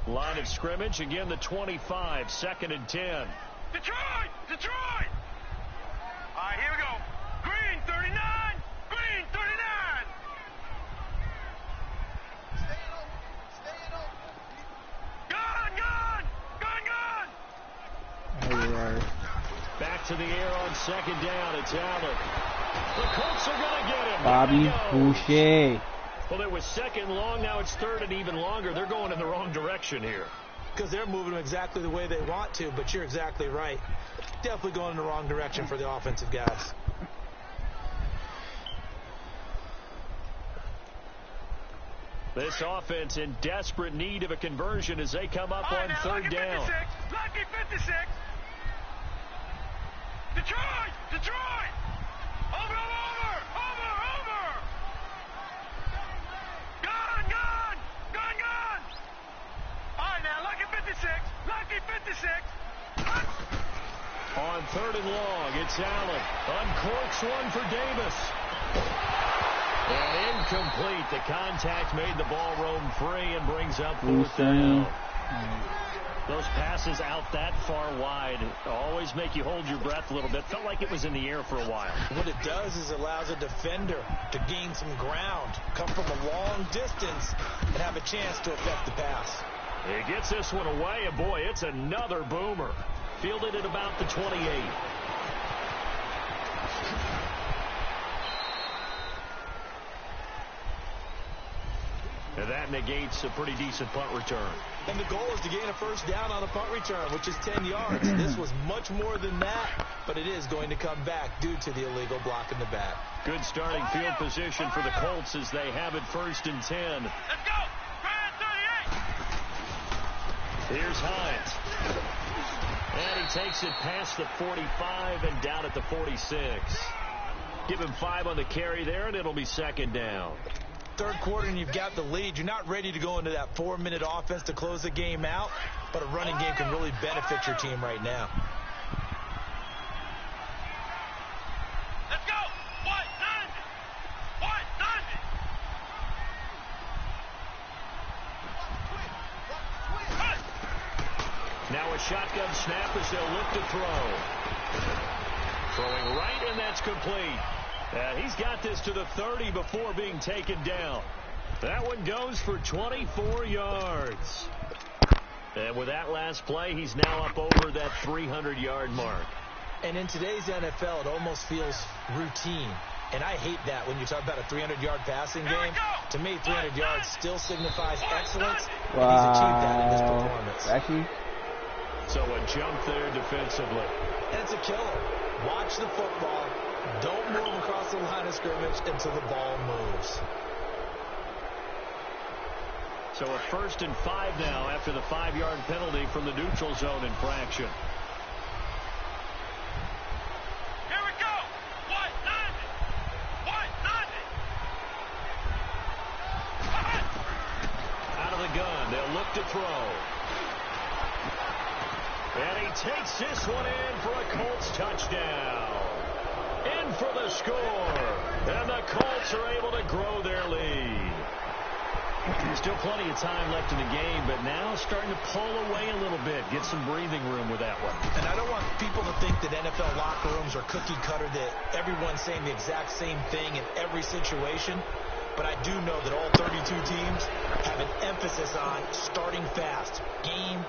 Line of scrimmage, again the 25, 2nd and 10. Detroit! All right, here we go. Green 39. Green 39. Gun. Back to the air on second down. It's Allen. The Colts are going to get him. Bobby Boucher. Well, it was second long. Now it's third and even longer. They're going in the wrong direction here. Because they're moving them exactly the way they want to, but you're exactly right. Definitely going in the wrong direction for the offensive guys. This offense in desperate need of a conversion as they come up on third down. Lucky 56. Detroit. Over. Gun. All right, now, lucky 56. On 3rd and long. It's Allen. Uncorks one for Davis. And incomplete. The contact made the ball roam free and brings up 4th down. Those passes out that far wide always make you hold your breath a little bit. Felt like it was in the air for a while. What it does is allows a defender to gain some ground, come from a long distance, and have a chance to affect the pass. He gets this one away, and boy, it's another boomer. Fielded at about the 28. And that negates a pretty decent punt return. And the goal is to gain a 1st down on a punt return, which is 10 yards. This was much more than that, but it is going to come back due to the illegal block in the back. Good starting field position for the Colts as they have it 1st and 10. Let's go! Grand 38! Here's Hines. And he takes it past the 45 and down at the 46. Give him 5 on the carry there, and it'll be 2nd down. 3rd quarter and you've got the lead. You're not ready to go into that 4-minute offense to close the game out, but a running game can really benefit your team right now. Let's go! What? 90! What? 90! Now a shotgun snap as they'll look to throw. Throwing right, and that's complete. He's got this to the 30 before being taken down. That one goes for 24 yards. And with that last play, he's now up over that 300-yard mark. And in today's NFL, it almost feels routine. And I hate that when you talk about a 300-yard passing game. To me, 300 yards still signifies excellence. Wow. And he's achieved that in this performance. Actually. So a jump there defensively. And it's a killer. Watch the football. Don't move across the line of scrimmage until the ball moves. So a 1st and 5 now after the 5-yard penalty from the neutral zone infraction. Here we go! What? 90! What? 90! Out of the gun, they'll look to throw. And he takes this one in for a Colts touchdown. In for the score. And the Colts are able to grow their lead. Still plenty of time left in the game, but now starting to pull away a little bit. Get some breathing room with that one. And I don't want people to think that NFL locker rooms are cookie cutter, that everyone's saying the exact same thing in every situation. But I do know that all 32 teams have an emphasis on starting fast. Game,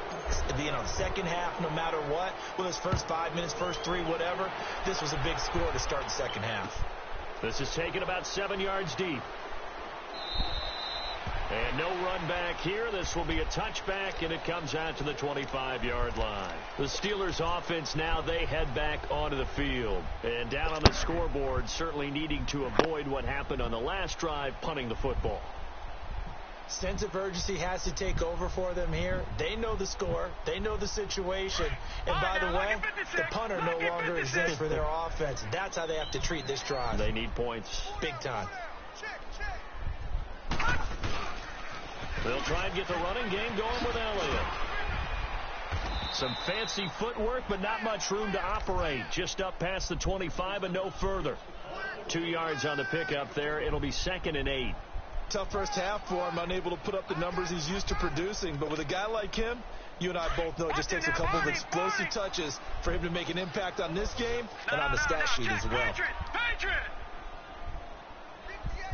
second half, no matter what. Whether it's first 5 minutes, first 3, whatever. This was a big score to start the second half. This is taken about 7 yards deep. And no run back here. This will be a touchback, and it comes out to the 25-yard line. The Steelers offense now, they head back onto the field. And down on the scoreboard, certainly needing to avoid what happened on the last drive, punting the football. Sense of urgency has to take over for them here. They know the score. They know the situation. And by the way, the punter no longer exists for their offense. That's how they have to treat this drive. They need points. Big time. They'll try and get the running game going with Elliott. Some fancy footwork, but not much room to operate. Just up past the 25 and no further. 2 yards on the pickup there. It'll be 2nd and 8. Tough first half for him, unable to put up the numbers he's used to producing. But with a guy like him, you and I both know it just takes a couple of explosive touches for him to make an impact on this game and on the stat sheet as well. Patriot!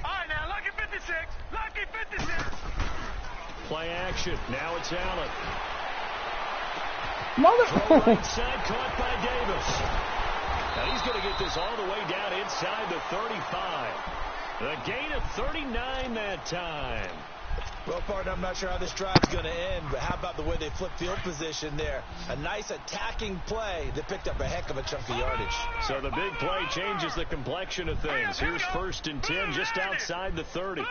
All right, now, lucky 56. Lucky 56. Play action. Now it's Allen. Motherfucker. Right side caught by Davis. Now he's going to get this all the way down inside the 35. The gain of 39 that time. Well, partner, I'm not sure how this drive's going to end, but how about the way they flip field position there? A nice attacking play that picked up a heck of a chunk of yardage. So the big play changes the complexion of things. Here's 1st and 10 just outside the 30.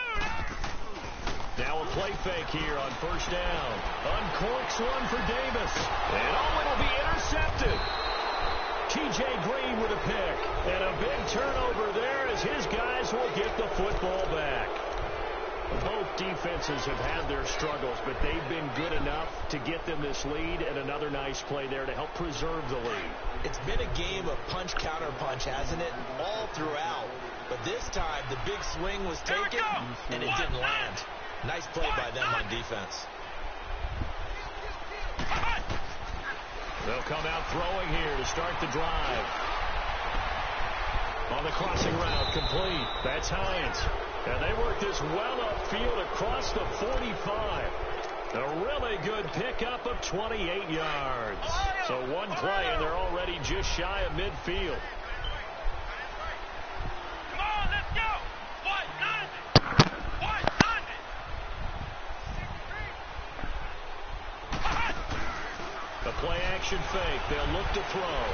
Now a play fake here on 1st down. Uncorks one for Davis. And it'll be intercepted. T.J. Green with a pick. And a big turnover there as his guys will get the football back. Both defenses have had their struggles, but they've been good enough to get them this lead, and another nice play there to help preserve the lead. It's been a game of punch-counter-punch, hasn't it? All throughout. But this time, the big swing was taken, and it didn't land. Nice play by them on defense. They'll come out throwing here to start the drive. On the crossing route, complete. That's Hines. And they work this well upfield across the 45. A really good pickup of 28 yards. So one play, and they're already just shy of midfield. Come on, let's go. The play action fake. They'll look to throw.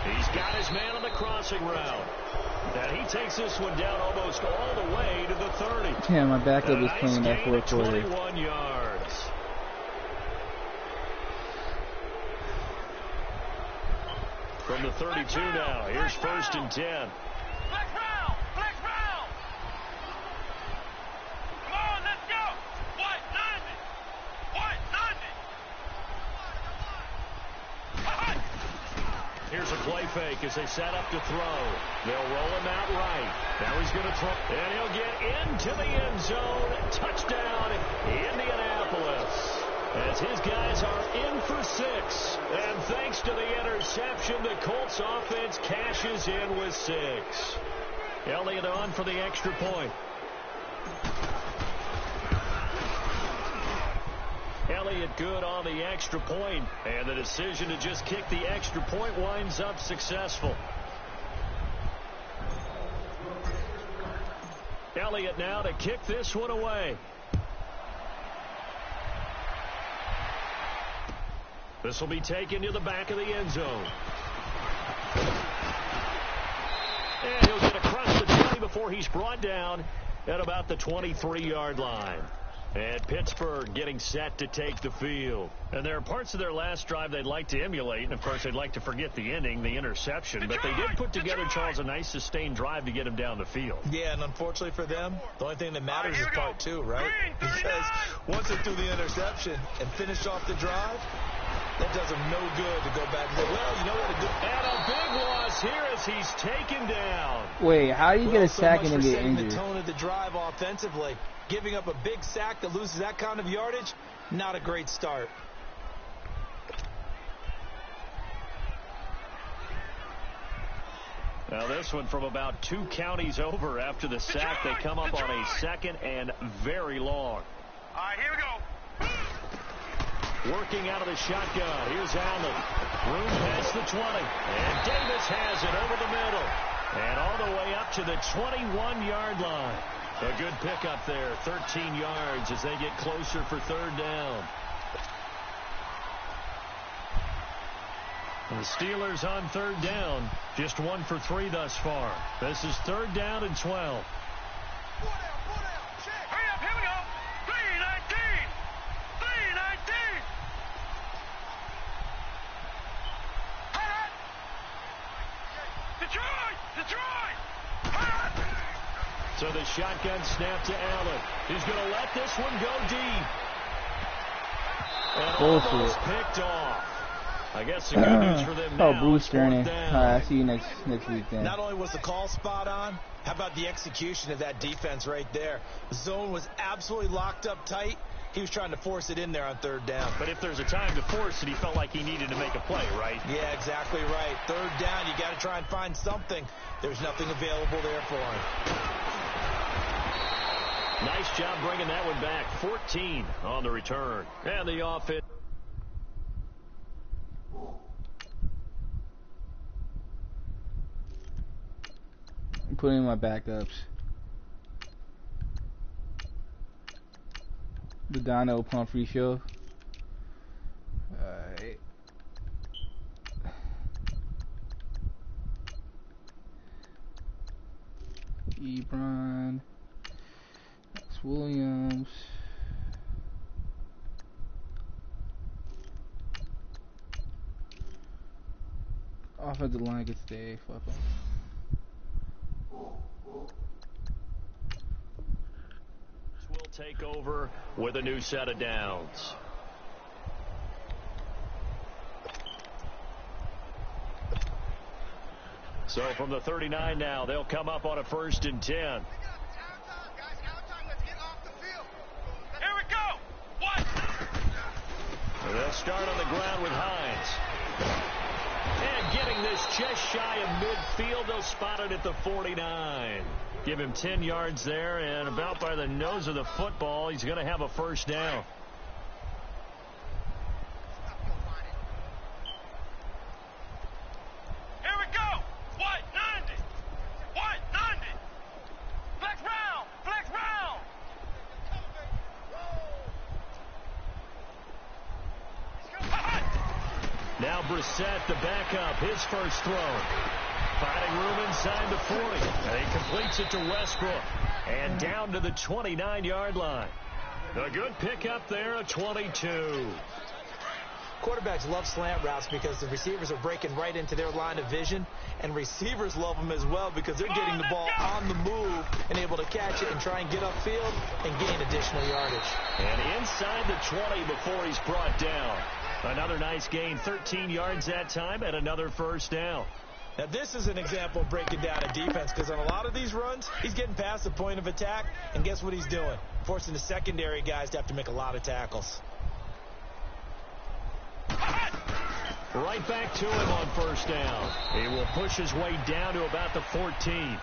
He's got his man on the crossing route. And he takes this one down almost all the way to the 30. Yeah, my backup is playing that fourth quarter. 21 yards. From the 32 now. Here's 1st and 10. Flex round. Come on, let's go. White, 90. Here's a play fake as they set up to throw. They'll roll him out right. Now he's going to throw. And he'll get into the end zone. Touchdown, Indianapolis. As his guys are in for 6. And thanks to the interception, the Colts offense cashes in with 6. Elliott on for the extra point. Elliott good on the extra point, and the decision to just kick the extra point winds up successful. Elliott now to kick this one away. This will be taken to the back of the end zone. And he'll get across the 20 before he's brought down at about the 23-yard line. And Pittsburgh getting set to take the field. And there are parts of their last drive they'd like to emulate. And, of course, they'd like to forget the ending, the interception. But they did put together, Charles, a nice sustained drive to get him down the field. Yeah, and unfortunately for them, the only thing that matters is part 2, right? Because once they threw the interception and finished off the drive, that does them no good to go back and say, well, you know what? And a big loss here as he's taken down. Wait, how do you get a sack and then get injured? The tone of the drive offensively. Giving up a big sack that loses that kind of yardage, not a great start. Now this one from about 2 counties over after the sack. They come up on a 2nd and very long. All right, here we go. Working out of the shotgun. Here's Allen. Room past the 20. And Davis has it over the middle. And all the way up to the 21-yard line. A good pickup there. 13 yards as they get closer for 3rd down. And the Steelers on 3rd down. Just 1 for 3 thus far. This is 3rd down and 12. Hurry up, here we go. 3-19. Detroit! So the shotgun snap to Allen. He's going to let this one go deep. And almost picked off. I guess the good news for them now. Oh, Bruce Sterling. I'll see you next week then. Not only was the call spot on, how about the execution of that defense right there? The zone was absolutely locked up tight. He was trying to force it in there on 3rd down. But if there's a time to force it, he felt like he needed to make a play, right? Yeah, exactly right. 3rd down, you got to try and find something. There's nothing available there for him. Nice job bringing that one back. 14 on the return. And the offense. I'm putting in my backups. The Donnell Pumphrey show. Alright. Ebron. Max Williams. Offensive line could stay. Fuck them. take over with a new set of downs. So from the 39 now, they'll come up on a 1st and 10. They'll start on the ground with Hines. And getting this just shy of midfield, they'll spot it at the 49. Give him 10 yards there, and about by the nose of the football, he's going to have a 1st down. Here we go. White 90. White 90. Flex round. Flex round. Now Brissett, the backup, his first throw. Finding room inside the 40. And he completes it to Westbrook. And down to the 29-yard line. A good pickup there, a 22. Quarterbacks love slant routes because the receivers are breaking right into their line of vision, and receivers love them as well because they're getting the ball on the move and able to catch it and try and get upfield and gain additional yardage. And inside the 20 before he's brought down. Another nice gain, 13 yards that time, and another 1st down. Now, this is an example of breaking down a defense because on a lot of these runs, he's getting past the point of attack, and guess what he's doing? Forcing the secondary guys to have to make a lot of tackles. Right back to him on 1st down. He will push his way down to about the 14.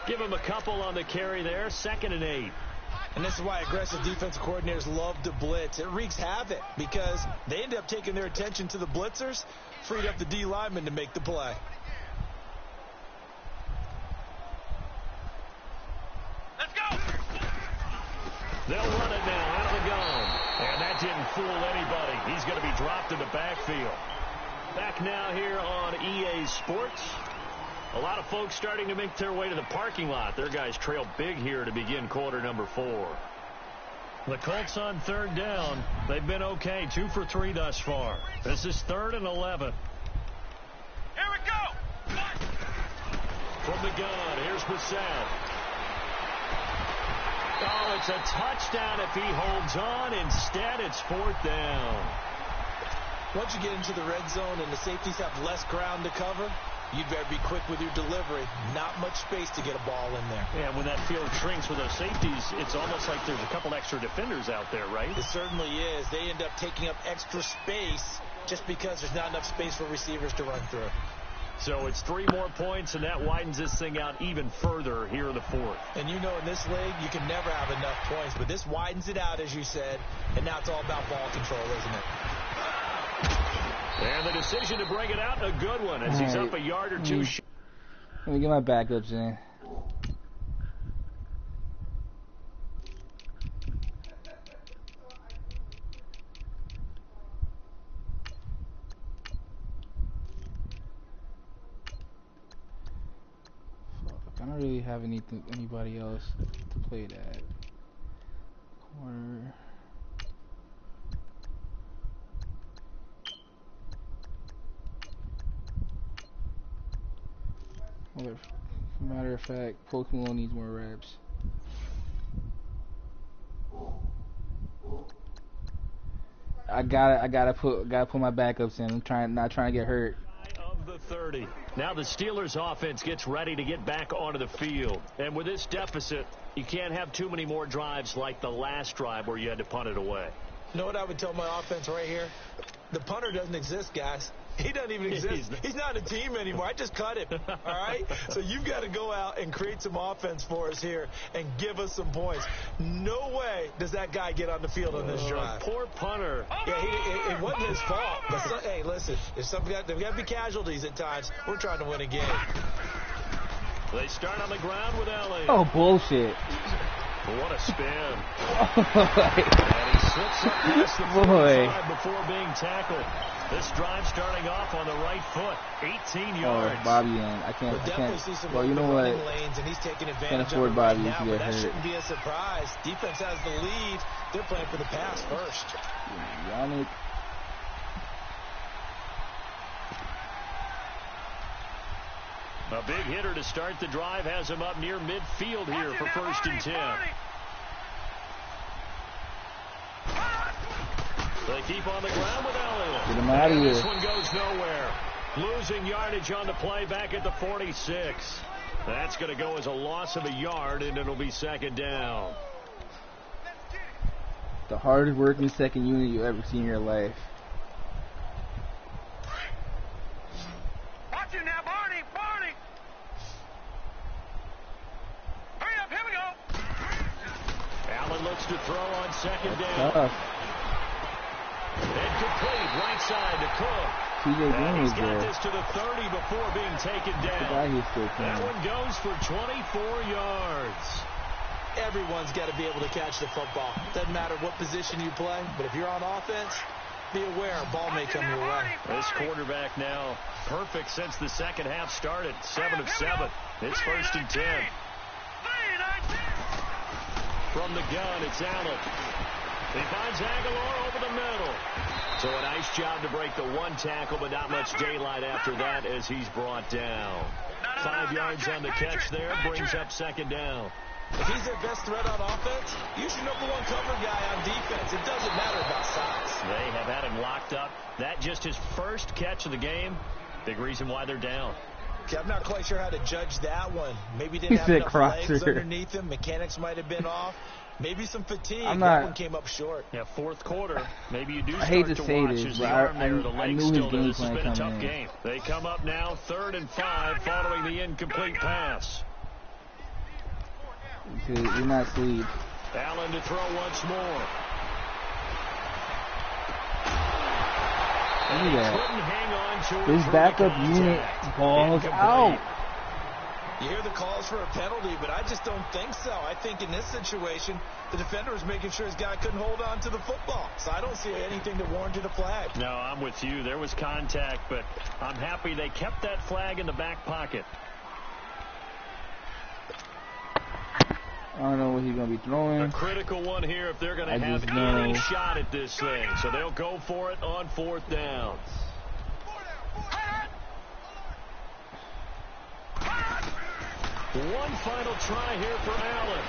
Give him a couple on the carry there, 2nd and 8. And this is why aggressive defensive coordinators love to blitz. It wreaks havoc because they end up taking their attention to the blitzers, freed up the D lineman to make the play. Let's go. They'll run it now out of the gun. And that didn't fool anybody. He's going to be dropped in the backfield. Back now here on EA Sports. A lot of folks starting to make their way to the parking lot. Their guys trail big here to begin quarter number 4. The Colts on 3rd down. They've been okay, 2 for 3 thus far. This is 3rd and 11. Here we go. From the gun, here's Brissett. Oh, it's a touchdown if he holds on. Instead, it's 4th down. Once you get into the red zone and the safeties have less ground to cover, you'd better be quick with your delivery. Not much space to get a ball in there. Yeah, when that field shrinks with those safeties, it's almost like there's a couple extra defenders out there, right? It certainly is. They end up taking up extra space just because there's not enough space for receivers to run through. So it's 3 more points, and that widens this thing out even further here in the 4th. And you know in this league, you can never have enough points, but this widens it out, as you said, and now it's all about ball control, isn't it? And the decision to bring it out, a good one, as he's up a yard or 2. Let me get my backups in. I don't really have anybody else to play that. Corner. Matter of fact, Pokemon needs more reps. I gotta put my backups in. I'm not trying to get hurt. Of the 30. Now the Steelers offense gets ready to get back onto the field. And with this deficit, you can't have too many more drives like the last drive where you had to punt it away. You know what I would tell my offense right here? The punter doesn't exist, guys. He doesn't even exist. He's not a team anymore. I just cut him, all right? So you've got to go out and create some offense for us here and give us some points. No way does that guy get on the field on this drive. Poor punter. Yeah, it wasn't his fault. But hey, listen, there's got to be casualties at times. We're trying to win a game. They start on the ground with Ellie. Oh, bullshit. What a spin. And he slips up past the 45 before being tackled. This drive starting off on the right foot. 18 yards. Oh, Bobby in. I can't. See some well, you know what? Lanes, and he's taking advantage can't afford Bobby right now, to get but that hurt. shouldn't be a surprise. Defense has the lead. They're playing for the pass first. Yannick. A big hitter to start the drive has him up near midfield here for 1st and 10. They keep on the ground with Elliott. Get him out of here. This one goes nowhere. Losing yardage on the play back at the 46. That's going to go as a loss of a yard, and it'll be second down. The hardest working second unit you ever seen in your life. Watch it now, Barney! Barney! Hurry up, here we go! Allen looks to throw on second That's down. tough. Incomplete, right side to Cook. TJ And Green he's was got there. this to the 30 before being taken down. That one goes for 24 yards. Everyone's got to be able to catch the football. Doesn't matter what position you play, but if you're on offense, be aware a ball may come your way. This quarterback now perfect since the second half started. 7 of 7. It's 1st and 10. From the gun, it's Allen. He finds Aguilar over the middle. So a nice job to break the one tackle, but not much daylight after that as he's brought down. 5 yards on the catch there, brings up second down. If he's their best threat on offense, use your #1 cover guy on defense. It doesn't matter about size. They have had him locked up. That just his first catch of the game. Big reason why they're down. Okay, I'm not quite sure how to judge that one. Maybe didn't have enough legs underneath him. Mechanics might have been off. Maybe some fatigue. That one came up short. Yeah, 4th quarter. Maybe you do I hate start to to say watch this, as but the arm there, the I legs knew his still. game This has plan been a coming tough in. game. They come up now 3rd and 5 following the incomplete pass. You're not asleep. Allen to throw once more. Look at that. Couldn't hang on to it. This backup unit balls out. You hear the calls for a penalty, but I just don't think so. I think in this situation, the defender was making sure his guy couldn't hold on to the football. So I don't see anything that warranted a flag. No, I'm with you. There was contact, but I'm happy they kept that flag in the back pocket. I don't know what he's going to be throwing. A critical one here if they're going to have any shot at this thing. So they'll go for it on 4th down. One final try here for Allen.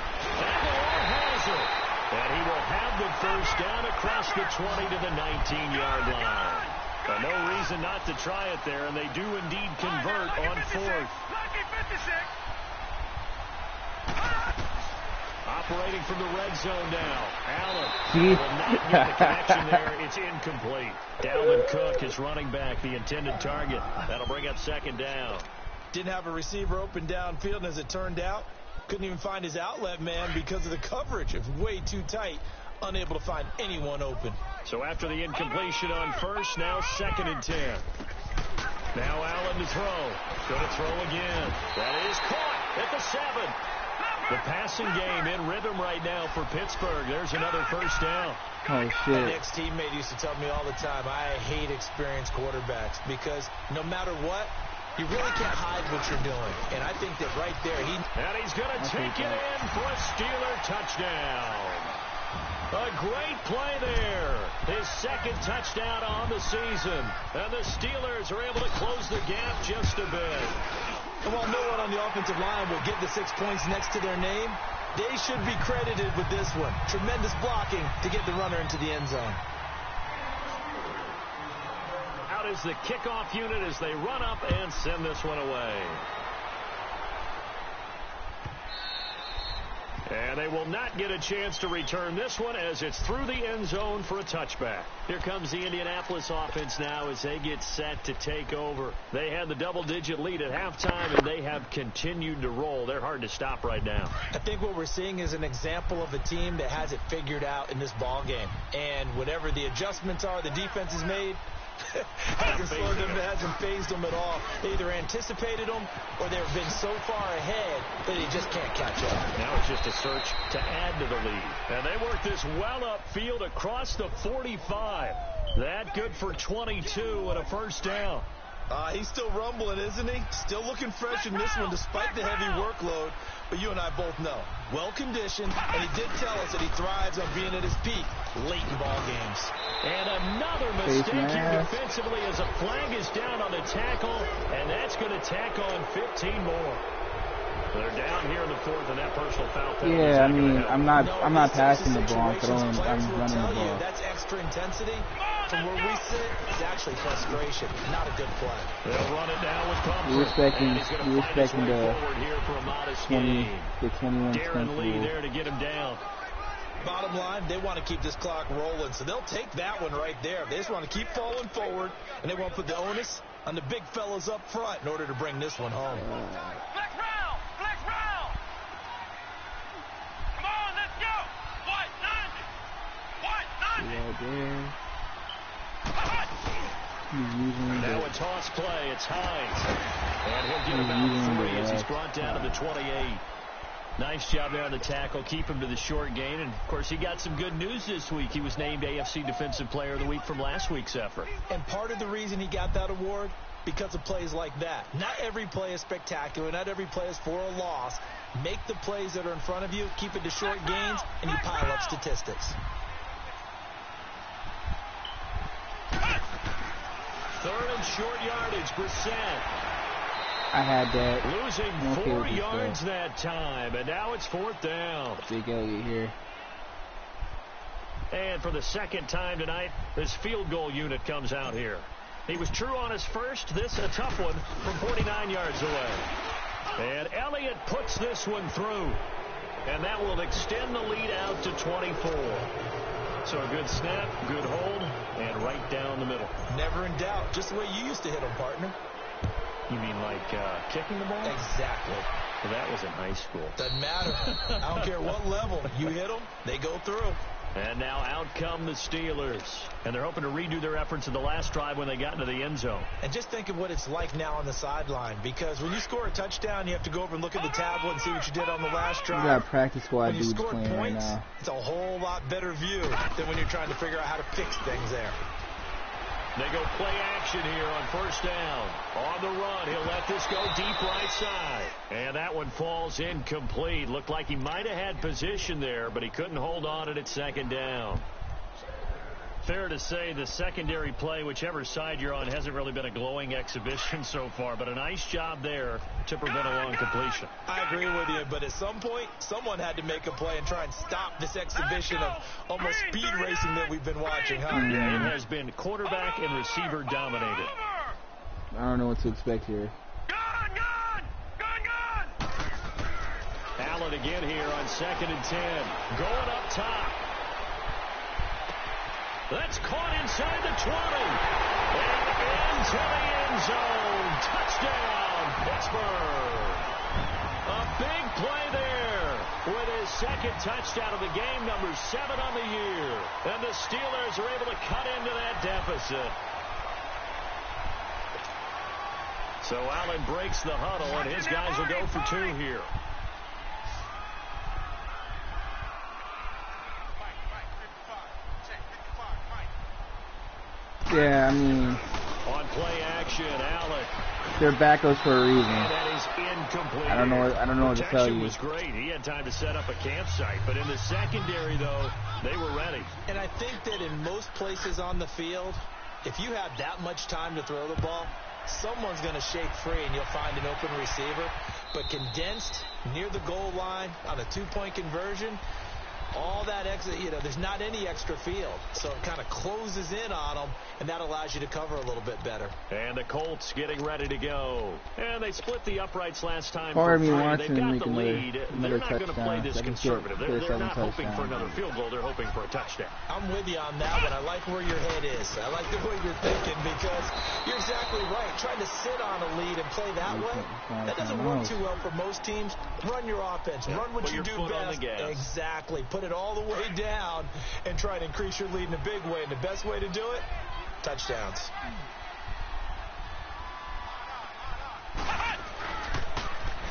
Aguilar has it. And he will have the first down across the 20 to the 19-yard line. But no reason not to try it there, and they do indeed convert on 4th. Operating from the red zone now. Allen will not get the connection there. It's incomplete. Dalvin Cook is running back, the intended target. That'll bring up second down. Didn't have a receiver open downfield, and as it turned out, couldn't even find his outlet man because of the coverage. It was way too tight, unable to find anyone open. So after the incompletion on 1st, now 2nd and 10. Now Allen to throw. Going to throw again. That is caught at the 7. The passing game in rhythm right now for Pittsburgh. There's another first down. Oh, shit. My ex-teammate used to tell me all the time, I hate experienced quarterbacks because no matter what, you really can't hide what you're doing. And I think that right there, and he's going to take it in for a Steeler touchdown. A great play there. His 2nd touchdown on the season. And the Steelers are able to close the gap just a bit. And while no one on the offensive line will get the 6 points next to their name, they should be credited with this one. Tremendous blocking to get the runner into the end zone. Out is the kickoff unit as they run up and send this one away. And they will not get a chance to return this one as it's through the end zone for a touchback. Here comes the Indianapolis offense now as they get set to take over. They had the double-digit lead at halftime, and they have continued to roll. They're hard to stop right now. I think what we're seeing is an example of a team that has it figured out in this ball game. And whatever the adjustments are the defense has made, hasn't slowed them, hasn't phased them at all. They either anticipated them or they've been so far ahead that they just can't catch up. Now it's just a search to add to the lead. And they work this well upfield across the 45. That good for 22 and a first down. He's still rumbling, isn't he? Still looking fresh in this one despite the heavy workload. But you and I both know, well-conditioned, and he did tell us that he thrives on being at his peak late in ball games. And another mistake here defensively as a flag is down on the tackle, and that's going to tack on 15 more. They're down here in the fourth, and that personal foul penalty. Yeah, I mean, I'm not passing the ball. I'm running the ball. That's extra intensity. From where we sit, it's actually frustration. Not a good play. They'll run it down with comfort. You're expecting the 21 Darren Lee there to get him down. Bottom line, they want to keep this clock rolling, so they'll take that one right there. They just want to keep falling forward, and they want to put the onus on the big fellas up front in order to bring this one home. Flex round! Flex round! Come on, let's go! White, 90! White, 90! Yeah, Now a toss play. It's Hines. And he'll get about 3 as he's brought down to the 28. Nice job there on the tackle. Keep him to the short gain. And, of course, he got some good news this week. He was named AFC Defensive Player of the Week from last week's effort. And part of the reason he got that award, because of plays like that. Not every play is spectacular. Not every play is for a loss. Make the plays that are in front of you, keep it to short gains, and you pile up statistics. Third and short yardage, Brissett. I had that. Losing 4 yards that time, and now it's 4th down. Big Elliott here. And for the second time tonight, this field goal unit comes out here. He was true on his first. This a tough one from 49 yards away. And Elliott puts this one through. And that will extend the lead out to 24. So a good snap, good hold, and right down the middle. Never in doubt. Just the way you used to hit them, partner. You mean like kicking the ball? Exactly. Well, that was in high school. Doesn't matter. I don't care what level. You hit them, they go through. And now out come the Steelers. And they're hoping to redo their efforts in the last drive when they got into the end zone. And just think of what it's like now on the sideline. Because when you score a touchdown, you have to go over and look at the tablet and see what you did on the last drive. You got practice squad when you dudes score playing points, right now. it's a whole lot better view than when you're trying to figure out how to fix things there. They go play action here on first down. On the run, he'll let this go deep right side. And that one falls incomplete. Looked like he might have had position there, but he couldn't hold on at second down. Fair to say the secondary play, whichever side you're on, hasn't really been a glowing exhibition so far, but a nice job there to prevent a long completion. I agree with you, but at some point, someone had to make a play and try and stop this exhibition of almost speed racing that we've been watching, huh? Yeah, it has been quarterback and receiver dominated. I don't know what to expect here. Allen again here on 2nd and 10. Going up top. That's caught inside the 20. And into the end zone. Touchdown, Pittsburgh. A big play there with his second touchdown of the game, number 7 on the year. And the Steelers are able to cut into that deficit. So Allen breaks the huddle, and his guys will go for 2 here. Yeah, I mean, on play action, Allen. They're backups for a reason. That is incomplete. I don't know what to tell you. Protection was great. He had time to set up a campsite, but in the secondary, though, they were ready. And I think that in most places on the field, if you have that much time to throw the ball, someone's going to shake free and you'll find an open receiver. But condensed near the goal line on a 2-point conversion, all that extra, there's not any extra field. So it kind of closes in on them, and that allows you to cover a little bit better. And the Colts getting ready to go. And they split the uprights last time. Part of me wants They've to got make the lead. They're not going to play this conservative. They're not hoping for another field goal. They're hoping for a touchdown. I'm with you on that one. I like where your head is. I like the way you're thinking because you're exactly right. Trying to sit on a lead and play that way, that doesn't work too well for most teams. Run your offense. Run what you do best. Exactly. Put it all the way down and try and increase your lead in a big way. And the best way to do it, touchdowns.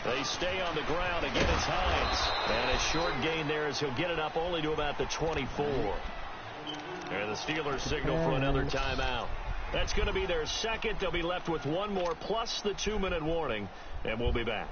They stay on the ground. Again, it's Hines. And a short gain there as he'll get it up only to about the 24. And the Steelers signal for another timeout. That's going to be their second. They'll be left with one more plus the 2-minute warning. And we'll be back.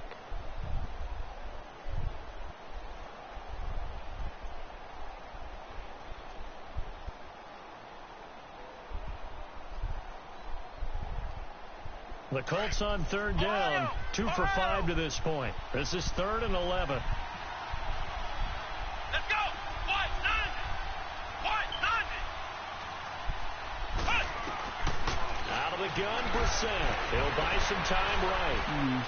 The Colts on third down, 2 for 5 to this point. This is 3rd and 11. Let's go. What? 90. Out of the gun, Brissett. He'll buy some time right.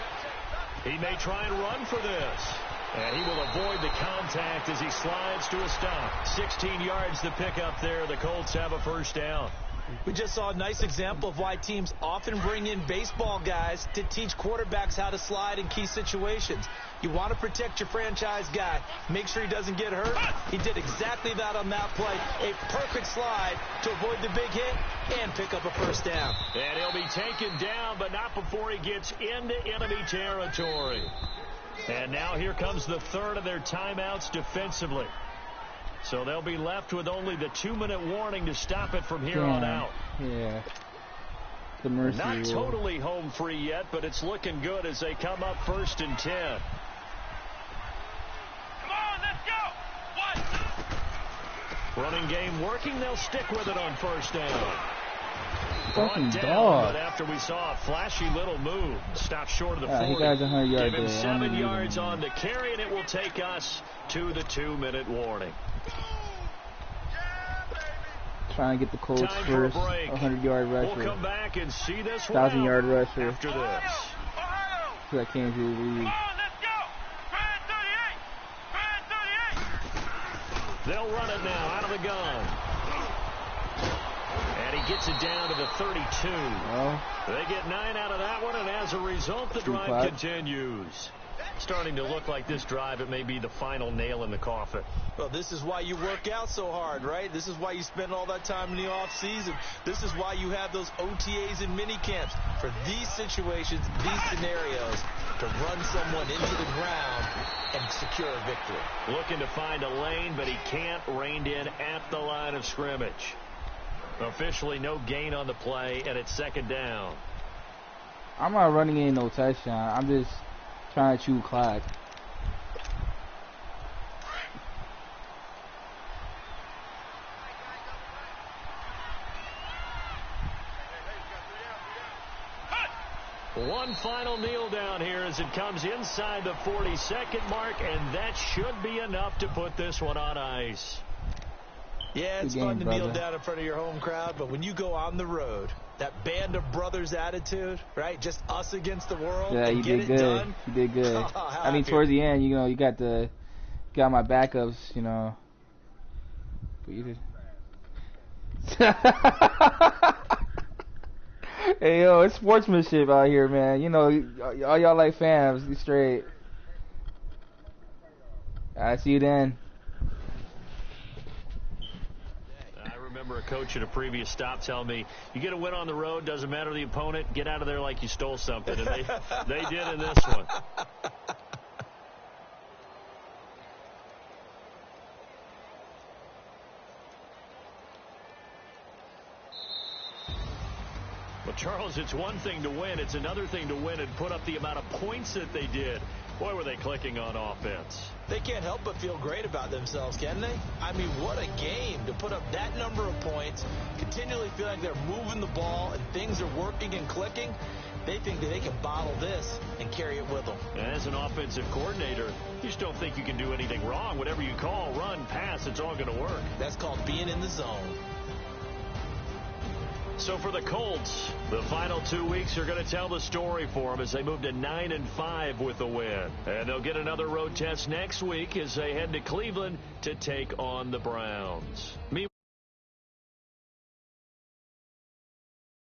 He may try and run for this. And he will avoid the contact as he slides to a stop. 16 yards to pick up there. The Colts have a first down. We just saw a nice example of why teams often bring in baseball guys to teach quarterbacks how to slide in key situations. You want to protect your franchise guy. Make sure he doesn't get hurt. He did exactly that on that play. A perfect slide to avoid the big hit and pick up a first down. And he'll be taken down, but not before he gets into enemy territory. And now here comes the third of their timeouts defensively. So they'll be left with only the 2-minute warning to stop it from here on out. Yeah. The mercy Not rule. totally home free yet, but it's looking good as they come up 1st and 10. Come on, let's go. What? Running game working. They'll stick with it on 1st down. Fucking Brought down, dog. but after we saw a flashy little move, stopped short of the 40. He got 100 yards Give him there. 7 yards on the carry, and it will take us to the 2-minute warning. Trying to get the Colts Time for a first break. 100-yard rusher. We'll come back and see this 1,000-yard rusher. after this. That came to the league. Come on, let's go. Grand 38. They'll run it now out of the gun. And he gets it down to the 32. Well, They get 9 out of that one, and as a result, the drive continues. Starting to look like this drive, it may be the final nail in the coffin. Well, this is why you work out so hard, right? This is why you spend all that time in the offseason. This is why you have those OTAs and mini camps for these situations, these scenarios, to run someone into the ground and secure a victory. Looking to find a lane, but he can't. Reined in at the line of scrimmage. Officially no gain on the play, and it's 2nd down. I'm not running in no touchdown. I'm just trying to chew clock. One final kneel down here as it comes inside the 40-second mark, and that should be enough to put this one on ice. Yeah, it's fun to kneel down in front of your home crowd, but when you go on the road, that band of brothers attitude, right? Just us against the world. Yeah, you did good. You did good. I mean, towards the end, you know, you got my backups, you know. But you did. Hey, yo, it's sportsmanship out here, man. You know, all y'all like fans, be straight. I see you then. I remember a coach at a previous stop telling me, you get a win on the road, doesn't matter the opponent, get out of there like you stole something. And they did in this one. Well, Charles, it's one thing to win. It's another thing to win and put up the amount of points that they did. Boy, were they clicking on offense. They can't help but feel great about themselves, can they? I mean, what a game to put up that number of points, continually feel like they're moving the ball and things are working and clicking. They think that they can bottle this and carry it with them. As an offensive coordinator, you just don't think you can do anything wrong. Whatever you call, run, pass, it's all going to work. That's called being in the zone. So for the Colts, the final 2 weeks are going to tell the story for them as they move to 9-5 with the win. And they'll get another road test next week as they head to Cleveland to take on the Browns. Meanwhile,